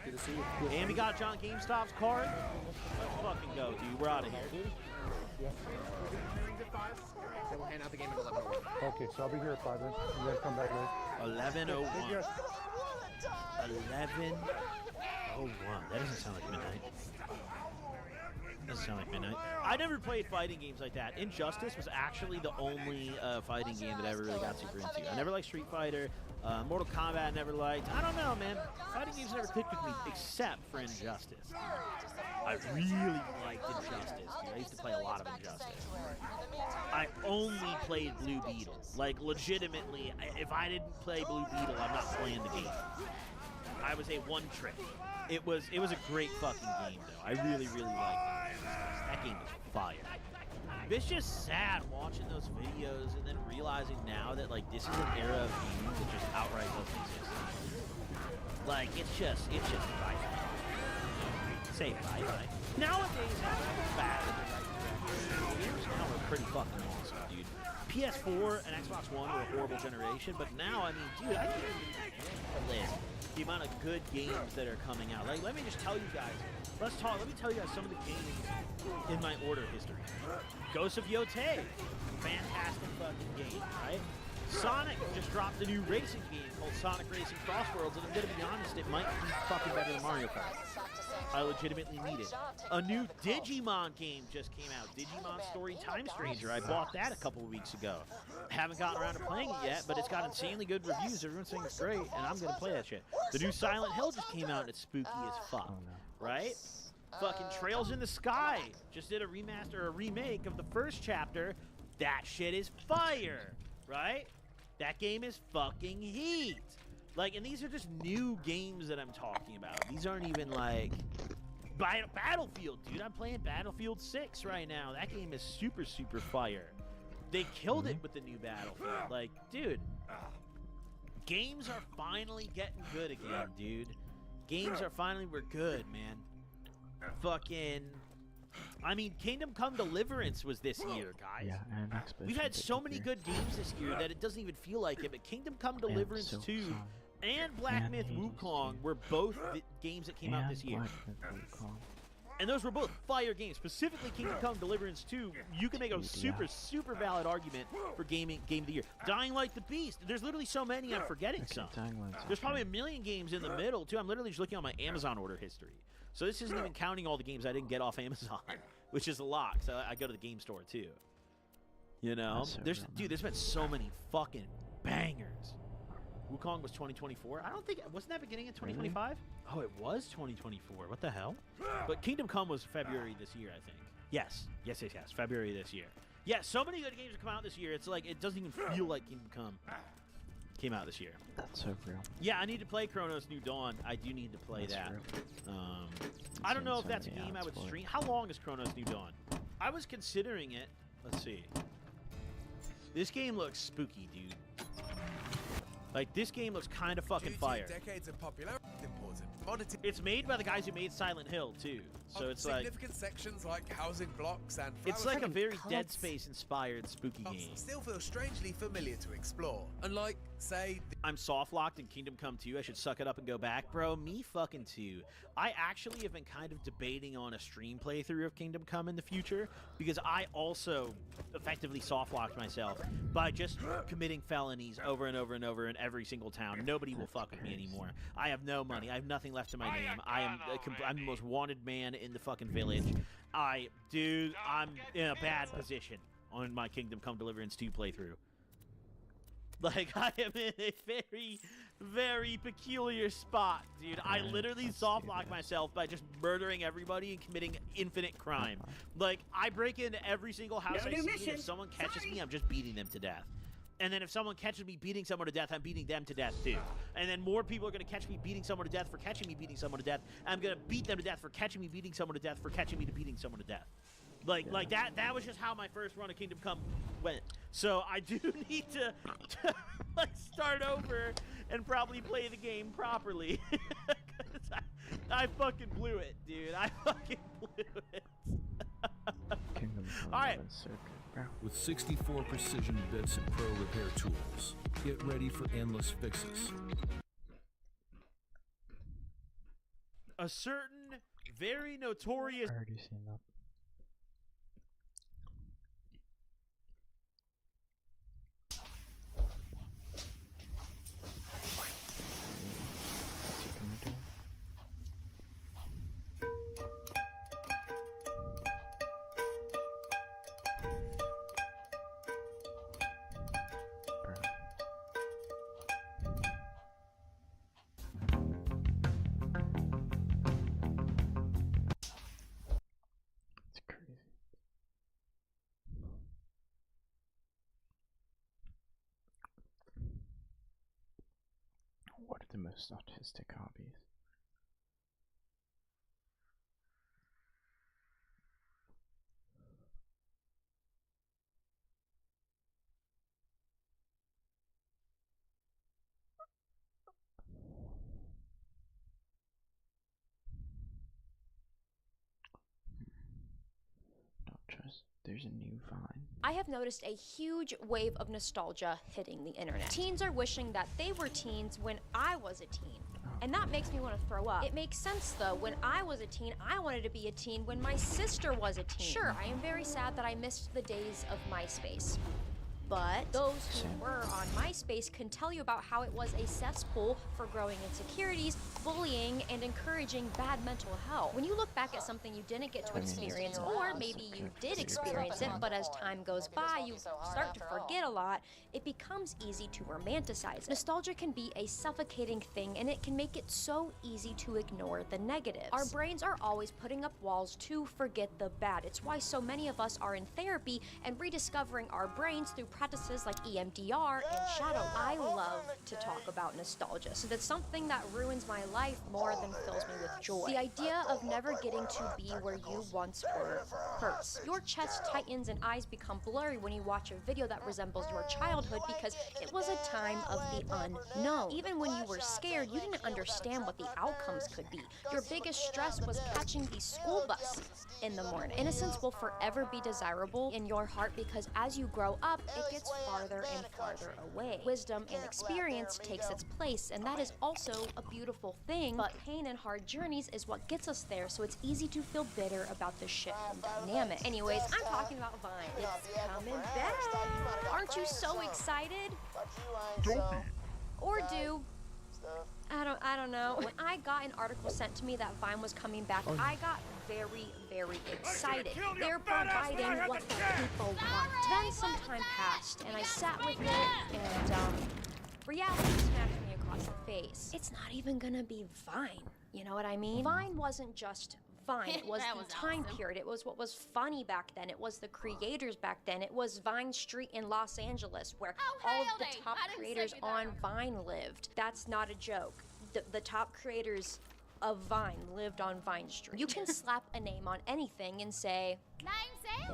Speaker 17: Good to see you.
Speaker 14: And we got John GameStop's card. Let's fucking go, dude. We're out of here.
Speaker 17: Yeah.
Speaker 13: So we'll hand out the game at 11:01.
Speaker 17: Okay, so I'll be here at 5 then. You guys come back later.
Speaker 14: 11:01. 11:01. That doesn't sound like midnight. Doesn't sound like midnight. I never played fighting games like that. Injustice was actually the only fighting game that I ever really got super into. I never liked Street Fighter. Mortal Kombat I never liked. I don't know, man. Fighting games never clicked with me except for Injustice. I really liked Injustice, dude. I used to play a lot of Injustice. I only played Blue Beetle. Like, legitimately, if I didn't play Blue Beetle, I'm not playing the game. I was a one-trick. It was a great fucking game, though. I really, really liked it. That game was fire. It's just sad watching those videos and then realizing now that, like, this is an era of games that just outright doesn't exist. Like, it's just bye-bye. Say bye-bye. Nowadays, it's bad. Games now are pretty fucking awesome, dude. PS4 and Xbox One were a horrible generation, but now, I mean, dude, I can't even list the amount of good games that are coming out. Like, let me just tell you guys. Let me tell you guys some of the games in my order history. Ghost of Yotei, fantastic fucking game, right? Sonic just dropped a new racing game called Sonic Racing Crossworlds, and I'm gonna be honest, it might be fucking better than Mario Kart. I legitimately need it. A new Digimon game just came out, Digimon Story Time Stranger. I bought that a couple of weeks ago. Haven't gotten around to playing it yet, but it's got insanely good reviews. Everyone's saying it's great, and I'm gonna play that shit. The new Silent Hill just came out, and it's spooky as fuck, right? Fucking Trails in the Sky just did a remaster or a remake of the first chapter. That shit is fire, right? That game is fucking heat. Like, and these are just new games that I'm talking about. These aren't even like, Battlefield, dude. I'm playing Battlefield 6 right now. That game is super, super fire. They killed it with the new Battlefield. Like, dude, games are finally getting good again, dude. Games are finally, we're good, man. Fucking, I mean, Kingdom Come Deliverance was this year, guys.
Speaker 2: Yeah, and
Speaker 14: We've had so many good games this year that it doesn't even feel like it, but Kingdom Come Deliverance 2 and Black Myth Wukong were both the games that came out this year. And those were both fire games. Specifically, Kingdom Come Deliverance 2, you can make a super, super valid argument for Game of the Year. Dying Like the Beast. There's literally so many, I'm forgetting some. There's probably a million games in the middle, too. I'm literally just looking on my Amazon order history. So this isn't even counting all the games I didn't get off Amazon, which is a lot, so I go to the game store, too. You know? There's been so many fucking bangers. Wukong was 2024. I don't think, wasn't that beginning in 2025? Oh, it was 2024. What the hell? But Kingdom Come was February this year, I think. Yes. February this year. Yeah, so many good games have come out this year. It's like, it doesn't even feel like Kingdom Come came out this year.
Speaker 2: That's so real.
Speaker 14: Yeah, I need to play Chronos New Dawn. I do need to play that. I don't know if that's a game I would stream. How long is Chronos New Dawn? I was considering it. Let's see. This game looks spooky, dude. Like, this game looks kind of fucking fire.
Speaker 18: Decades of popularity important.
Speaker 14: It's made by the guys who made Silent Hill, too. So it's like...
Speaker 18: Significant sections like housing blocks and...
Speaker 14: It's like a very Dead Space-inspired spooky game.
Speaker 18: Still feel strangely familiar to explore. Unlike, say...
Speaker 14: I'm soft-locked in Kingdom Come 2. I should suck it up and go back. Bro, me fucking too. I actually have been kind of debating on a stream playthrough of Kingdom Come in the future because I also effectively soft-locked myself by just committing felonies over and over and over in every single town. Nobody will fuck with me anymore. I have no money. I have nothing left to my name. I'm the most wanted man in the fucking village. I'm in a bad position on my Kingdom Come Deliverance 2 playthrough. Like, I am in a very, very peculiar spot, dude. I literally soft-lock myself by just murdering everybody and committing infinite crime. Like, I break into every single house I see, and if someone catches me, I'm just beating them to death. And then if someone catches me beating someone to death, I'm beating them to death, too. And then more people are going to catch me beating someone to death for catching me beating someone to death. I'm going to beat them to death for catching me beating someone to death for catching me to beating someone to death. Like that was just how my first run of Kingdom Come went. So I do need to like start over and probably play the game properly. I fucking blew it, dude. I fucking blew it.
Speaker 2: Kingdom Come.
Speaker 14: All right.
Speaker 19: With 64 precision bits and pro repair tools, get ready for endless fixes.
Speaker 14: A certain very notorious...
Speaker 2: I already seen that. What are the most autistic hobbies? Not just, there's a new Vine.
Speaker 20: I have noticed a huge wave of nostalgia hitting the internet. Teens are wishing that they were teens when I was a teen. And that makes me want to throw up. It makes sense though. When I was a teen, I wanted to be a teen when my sister was a teen. Sure, I am very sad that I missed the days of MySpace. But those who were on MySpace can tell you about how it was a cesspool for growing insecurities, bullying, and encouraging bad mental health. When you look back at something you didn't get to experience, or maybe you did experience it, but as time goes by, you start to forget a lot, it becomes easy to romanticize it. Nostalgia can be a suffocating thing, and it can make it so easy to ignore the negatives. Our brains are always putting up walls to forget the bad. It's why so many of us are in therapy and rediscovering our brains through practices like EMDR and shadow. I love to talk about nostalgia, so that's something that ruins my life more than fills me with joy. The idea of never getting to be where you once were hurts. Your chest tightens and eyes become blurry when you watch a video that resembles your childhood because it was a time of the unknown. Even when you were scared, you didn't understand what the outcomes could be. Your biggest stress was catching the school bus in the morning. Innocence will forever be desirable in your heart because as you grow up, it gets farther and farther away. Wisdom and experience takes its place, and that is also a beautiful thing, but pain and hard journeys is what gets us there, so it's easy to feel bitter about the shift in dynamic. Anyways, I'm talking about Vine. It's coming back. Aren't you so excited? Or do. I don't know. When I got an article sent to me that Vine was coming back, I got very, very excited. They're providing what the people want. Then some time passed, and I sat with it, and reality smacked me across the face. It's not even gonna be Vine. You know what I mean? Vine wasn't just Vine. It was the time period. It was what was funny back then. It was the creators back then. It was Vine Street in Los Angeles, where all of the top creators on Vine lived. That's not a joke. The top creators of Vine lived on Vine Street. You can slap a name on anything and say,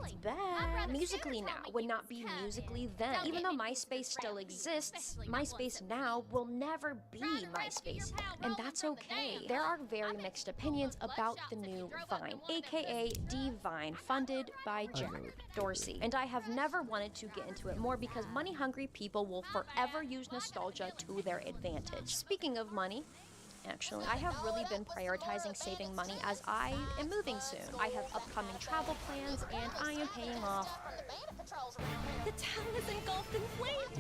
Speaker 20: it's bad. Musical.ly now would not be Musical.ly then. Even though MySpace still exists, MySpace now will never be MySpace, and that's okay. There are very mixed opinions about the new Vine, aka D-Vine, funded by Jack Dorsey. And I have never wanted to get into it more because money-hungry people will forever use nostalgia to their advantage. Speaking of money, actually, I have really been prioritizing saving money as I am moving soon. I have upcoming travel plans and I am paying off.
Speaker 3: The town is engulfed in flames!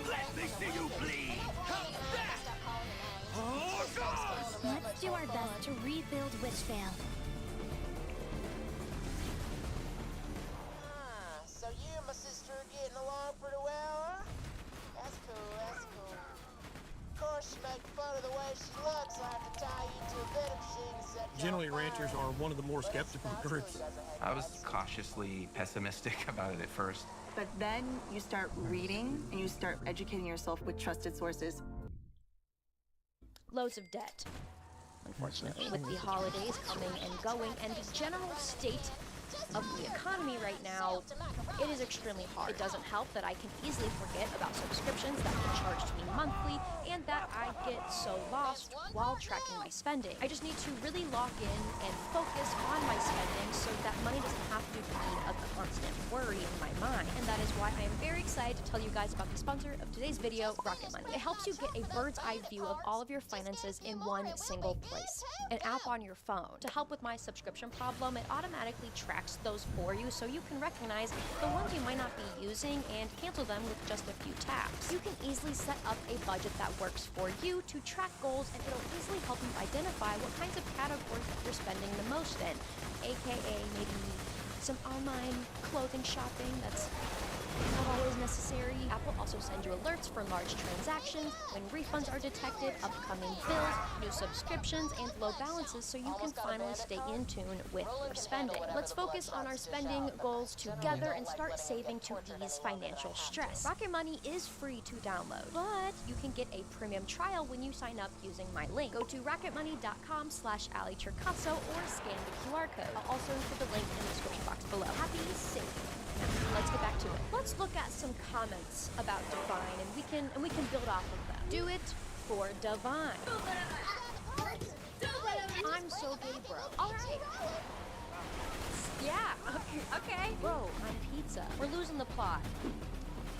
Speaker 4: Let me see you bleed!
Speaker 3: Let's do our best to rebuild Witchvale.
Speaker 4: So you and my sister are getting along pretty well, huh? That's cool, that's cool. Of course, you make fun of the way she looks, so I have to tie you to a vending machine and set you
Speaker 21: Generally,
Speaker 4: on fire.
Speaker 21: ranchers are one of the more skeptical groups.
Speaker 13: I was cautiously pessimistic about it at first.
Speaker 22: But then you start reading and you start educating yourself with trusted sources.
Speaker 20: Loads of debt, unfortunately, with the holidays coming and going and the general state of the economy right now, it is extremely hard. It doesn't help that I can easily forget about subscriptions that get charged to me monthly and that I get so lost while tracking my spending. I just need to really lock in and focus on my spending so that money doesn't have to be a constant worry in my mind. And that is why I am very excited to tell you guys about the sponsor of today's video, Rocket Money. It helps you get a bird's eye view of all of your finances in one single place. An app on your phone. To help with my subscription problem, it automatically tracks those for you so you can recognize the ones you might not be using and cancel them with just a few taps. You can easily set up a budget that works for you to track goals, and it'll easily help you identify what kinds of categories that you're spending the most in, aka maybe some online clothing shopping that's not always necessary. Apple also sends you alerts for large transactions, when refunds are detected, upcoming bills, new subscriptions, and low balances so you can finally stay in tune with your spending. Let's focus on our spending goals together and start saving to ease financial stress. Rocket Money is free to download, but you can get a premium trial when you sign up using my link. Go to rocketmoney.com/aliturcaso or scan the QR code. I'll also include the link in the description box below. Happy saving. Let's get back to it. Let's look at some comments about Divine, and we can build off of them. Do it for Divine. I'm so gay, bro. All right. Yeah. Okay. Bro, I'm pizza. We're losing the plot.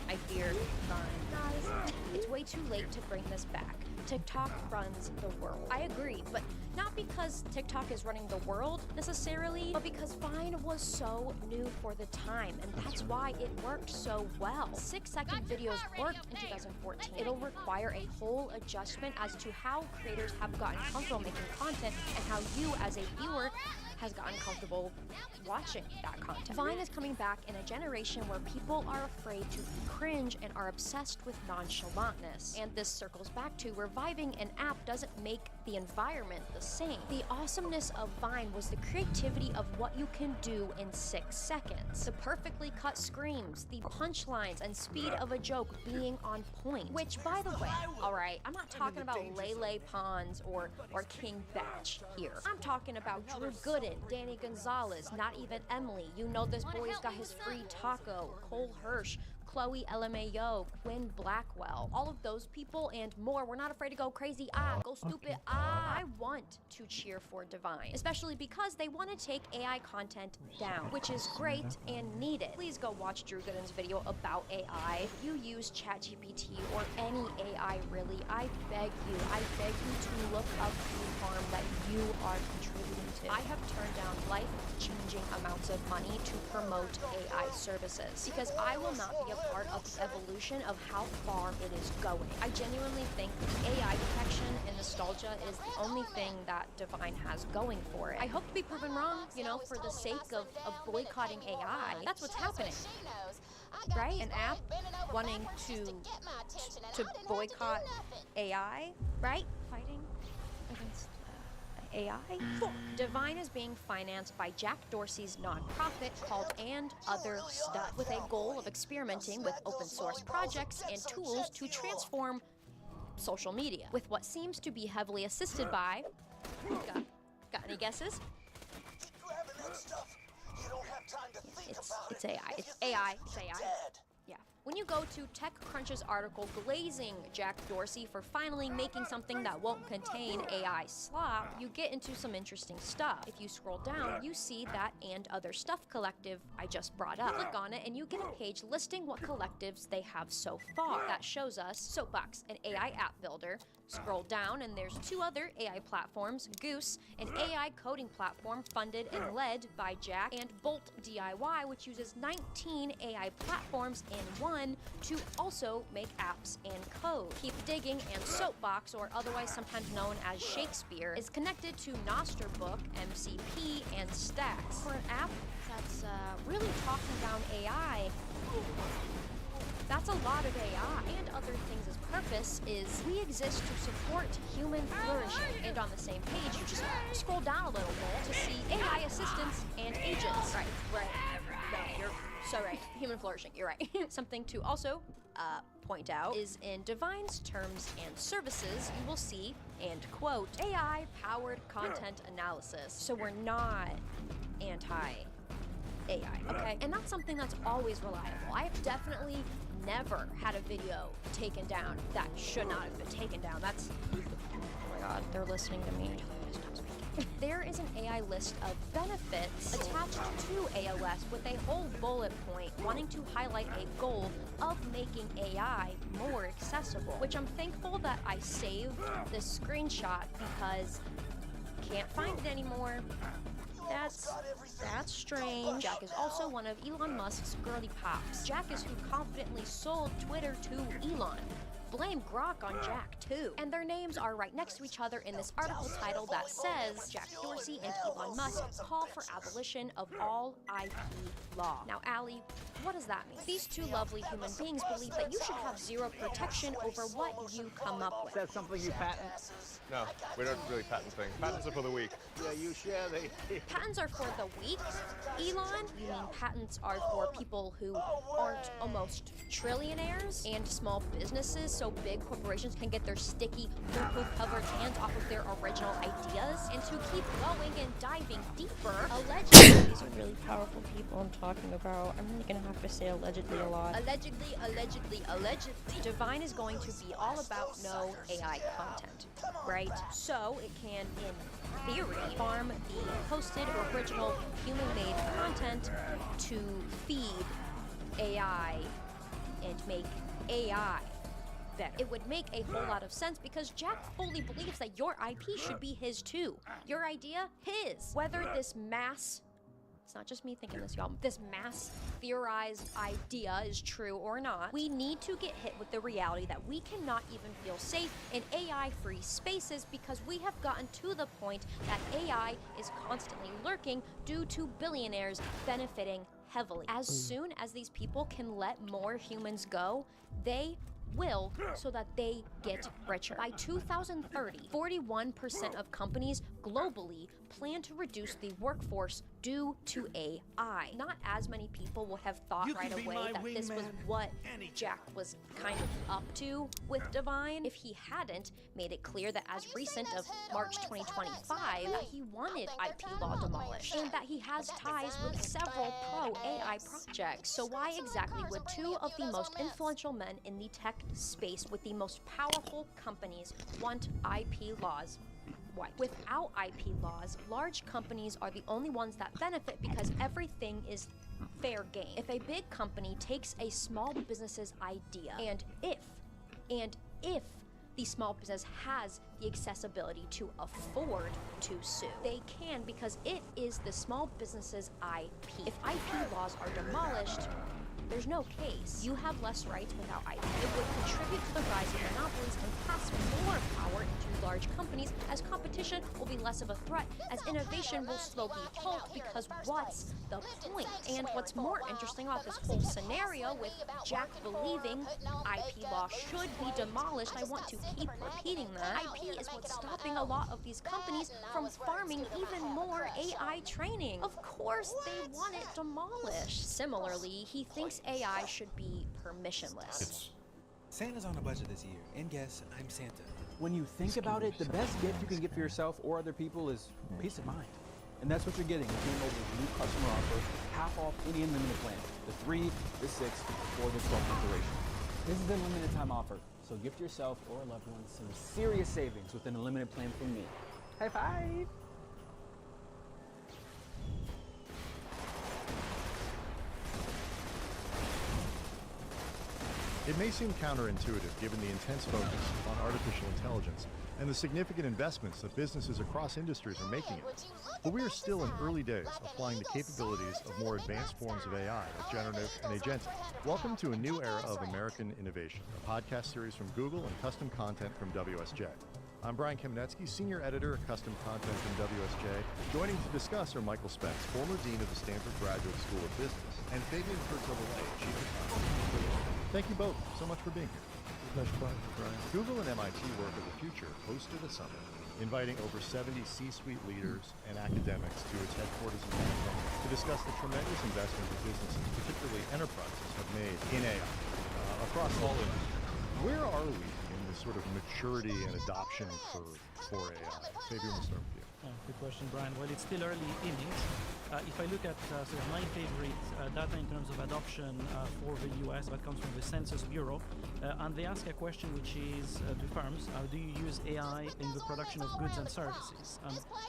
Speaker 20: I fear Divine. Guys, it's way too late to bring this back. TikTok runs the world. I agree, but not because TikTok is running the world necessarily, but because Vine was so new for the time, and that's why it worked so well. 6-second videos worked in 2014. It'll require a whole adjustment as to how creators have gotten comfortable making content and how you as a viewer has gotten comfortable watching that content. Vine is coming back in a generation where people are afraid to cringe and are obsessed with nonchalantness. And this circles back to reviving an app doesn't make the environment the same. The awesomeness of Vine was the creativity of what you can do in 6 seconds. The perfectly cut screams, the punchlines, and speed of a joke being on point. Which, by the way, alright, I'm not talking about Lele Pons or King Batch here. I'm talking about Drew Gooden, Danny Gonzalez, not even Emily. You know this boy's got his free taco, Cole Hirsch, Chloe LMAO, Quinn Blackwell, all of those people and more. We're not afraid to go crazy. Go stupid. I want to cheer for Divine, especially because they want to take AI content down, which is great and needed. Please go watch Drew Gooden's video about AI. If you use ChatGPT or any AI really, I beg you to look up the harm that you are contributing to. I have turned down life-changing amounts of money to promote AI services because I will not be a part of the evolution of how far it is going. I genuinely think AI detection and nostalgia is the only thing that Divine has going for it. I hope to be proven wrong, you know, for the sake of boycotting AI. That's what's happening. Right? An app wanting to boycott AI, right? Fighting against AI? Divine is being financed by Jack Dorsey's nonprofit called And Other Stuff, with a goal of experimenting with open source projects and tools to transform social media, with what seems to be heavily assisted by... Got any guesses? It's AI. It's AI. It's AI. Yeah. When you go to TechCrunch's article glazing Jack Dorsey for finally making something that won't contain AI slop, you get into some interesting stuff. If you scroll down, you see that And Other Stuff collective I just brought up. Click on it and you get a page listing what collectives they have so far. That shows us Soapbox, an AI app builder. Scroll down and there's 2 other AI platforms, Goose, an AI coding platform funded and led by Jack, and Bolt DIY, which uses 19 AI platforms in one to also make apps and code. Keep digging, and Soapbox, or otherwise sometimes known as Shakespeare, is connected to Nosterbook, MCP, and Stacks. For an app that's really talking down AI, that's a lot of AI. And Other Things' purpose is we exist to support human flourishing. And on the same page, you just scroll down a little bit to see AI assistants and agents. Right. You're so right. Human flourishing, you're right. Something to also point out is in Divine's terms and services, you will see, and quote, AI-powered content analysis. So we're not anti-AI, okay? And that's something that's always reliable. I have definitely never had a video taken down that should not have been taken down. That's, oh my god, they're listening to me. Stop speaking. There is an AI list of benefits attached to AOS with a whole bullet point wanting to highlight a goal of making AI more accessible, which I'm thankful that I saved this screenshot because can't find it anymore. That's strange. Jack is also one of Elon Musk's girly pops. Jack is who confidently sold Twitter to Elon. Blame Grok on Jack, too. And their names are right next to each other in this article title that says, Jack Dorsey and Elon Musk call for abolition of all IP law. Now, Allie, what does that mean? These 2 lovely human beings believe that you should have zero protection over what you come up with.
Speaker 6: Is that something you patent?
Speaker 7: No, we don't really patent things. Patents are for the weak.
Speaker 6: Yeah, you share the...
Speaker 20: Patents are for the weak? Elon? You mean patents are for people who aren't almost trillionaires and small businesses so big corporations can get their sticky, poo-poo-covered hands off of their original ideas? And to keep going and diving deeper, allegedly, these are really powerful people I'm talking about. I'm really gonna have to say allegedly a lot. Allegedly. Divine is going to be all about no AI content, right? So it can, in theory, farm the hosted original human-made content to feed AI and make AI better. It would make a whole lot of sense because Jack fully believes that your IP should be his too. Your idea, his. Whether this mass... It's not just me thinking this, y'all. This mass theorized idea is true or not, we need to get hit with the reality that we cannot even feel safe in AI-free spaces because we have gotten to the point that AI is constantly lurking due to billionaires benefiting heavily. As soon as these people can let more humans go, they will so that they get richer. By 2030, 41% of companies globally plan to reduce the workforce due to AI. Not as many people will have thought right away that this was what Jack was kind of up to with Divine if he hadn't made it clear that as recent of March 2025 that he wanted IP law demolished and that he has ties with several pro-AI projects. So why exactly would two of the most influential men in the tech space with the most powerful companies want IP laws? Why? Without IP laws, large companies are the only ones that benefit because everything is fair game. If a big company takes a small business's idea, and if the small business has the accessibility to afford to sue, they can because it is the small business's IP. If IP laws are demolished, there's no case. You have less rights without IP. It would contribute to the rise of monopolies and pass more power into large companies, as competition will be less of a threat, as innovation will slowly halt, because what's the point? And what's more interesting about this whole scenario with Jack believing IP law should be demolished, I want to keep repeating that, IP is what's stopping a lot of these companies from farming even more AI training. Of course they want it demolished. Similarly, he thinks AI should be permissionless.
Speaker 1: Santa's on a budget this year, and guess I'm Santa.
Speaker 8: When you think about it, the best gift you can get for yourself or other people is peace of mind. And that's what you're getting with T-Mobile's new customer offer, half off any unlimited plan, the 3, the 6, or the 12-month duration. This is the limited time offer, so gift yourself or a loved one some serious savings with an unlimited plan from me. High five!
Speaker 7: It may seem counterintuitive given the intense focus on artificial intelligence and the significant investments that businesses across industries are making in it. But we are still in early days applying the capabilities of more advanced forms of AI, like generative and agentic. Welcome to a new era of American innovation, a podcast series from Google and custom content from WSJ. I'm Brian Kamenetsky, Senior Editor of Custom Content from WSJ. Joining to discuss are Michael Spence, former Dean of the Stanford Graduate School of Business, and Fabian Kurtzovale, Chief Economist. Thank you both so much for being here.
Speaker 17: Pleasure, Brian.
Speaker 7: Google and MIT Work of the Future hosted a summit, inviting over 70 C-suite leaders and academics to its headquarters in California to discuss the tremendous investment that businesses, particularly enterprises, have made in AI across all industries. Where are we in this sort of maturity and adoption curve for AI? Fabian, we'll start with you.
Speaker 23: Good question, Brian. Well, it's still early innings. If I look at sort of my favorite data in terms of adoption for the US, that comes from the Census Bureau, and they ask a question which is to firms, do you use AI in the production of goods and services?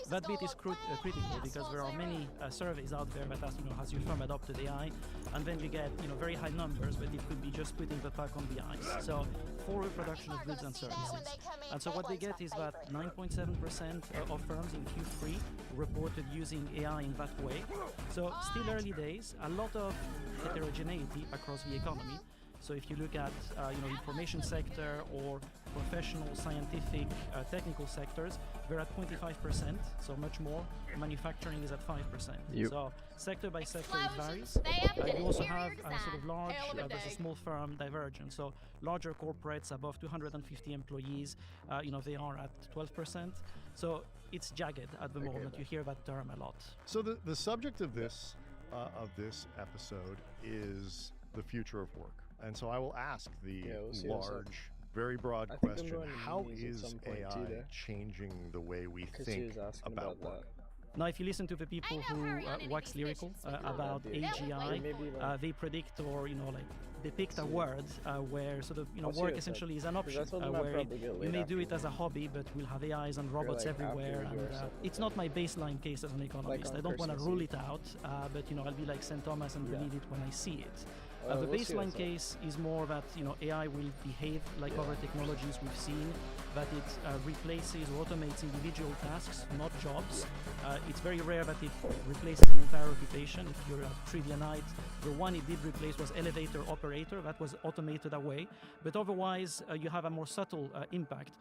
Speaker 23: That bit is critical because there are many surveys out there that ask, has your firm adopted AI? And then you get, very high numbers, but it could be just putting the puck on the ice. So for the production of goods and services. And so what they get is that 9.7% of firms in Q3 reported using AI in that way. So still early days, a lot of heterogeneity across the economy. So if you look at information sector or professional, scientific, technical sectors, we're at 25%, so much more. Manufacturing is at 5%.
Speaker 2: Yep.
Speaker 23: So sector by sector it varies. You also have sort of large versus small firm divergence. So larger corporates above 250 employees, they are at 12%. So it's jagged at the moment. You hear that term a lot.
Speaker 7: So the subject of this episode is the future of work. And so I will ask the large, very broad question, how is AI changing the way we think about work?
Speaker 23: Now, if you listen to the people who wax lyrical about AGI, they predict or, depict a word where sort of, work essentially is an option, where you may do it as a hobby, but we'll have AIs and robots everywhere. And it's not my baseline case as an economist. I don't want to rule it out, but, I'll be like St. Thomas and believe it when I see it. The baseline case is more that AI will behave like other technologies we've seen, that it replaces or automates individual tasks, not jobs. It's very rare that it replaces an entire occupation. If you're a trivia night, the one it did replace was elevator operator. That was automated away. But otherwise, you have a more subtle impact.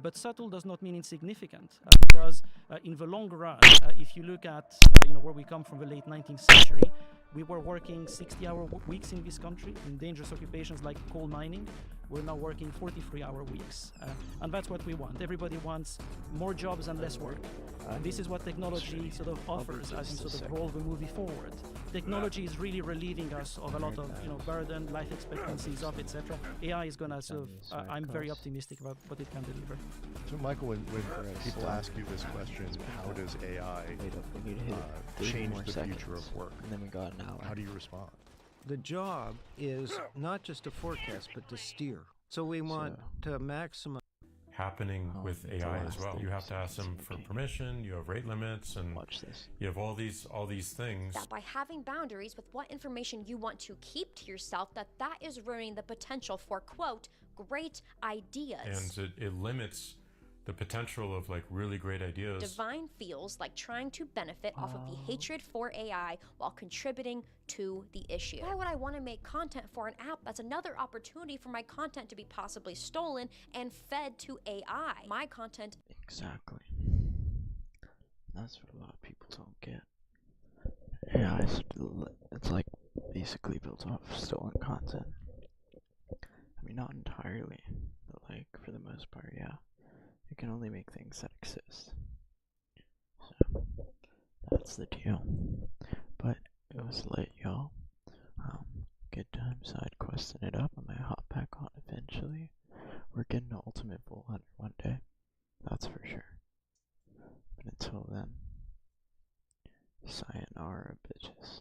Speaker 23: But subtle does not mean insignificant, because in the long run, if you look at where we come from, the late 19th century, we were working 60-hour weeks in this country in dangerous occupations like coal mining. we're now working 43-hour weeks. And that's what we want. Everybody wants more jobs and less work. And this is what technology sort of offers as you sort of roll the movie forward. Technology is really relieving us of a lot of burden, life expectancies up, etc. AI is going to sort of, I'm very optimistic about what it can deliver.
Speaker 7: So Michael, when people ask you this question, how does AI change the future of work?
Speaker 2: And then we got an hour.
Speaker 7: How do you respond?
Speaker 9: The job is not just to forecast, but to steer. So we want to maximize.
Speaker 11: Happening with AI as well. You have to ask them for permission, you have rate limits, and you have all these things.
Speaker 20: That by having boundaries with what information you want to keep to yourself, that is ruining the potential for, quote, great ideas.
Speaker 11: And it limits the potential of like really great ideas.
Speaker 20: Divine feels like trying to benefit off of the hatred for AI while contributing to the issue. Why would I want to make content for an app that's another opportunity for my content to be possibly stolen and fed to AI? My content.
Speaker 2: Exactly. That's what a lot of people don't get. AI is, it's like basically built off stolen content. I mean, not entirely, but like for the most part, yeah. You can only make things that exist. So, that's the deal. But it was late, y'all. Good time side questing it up. I might hop back on eventually.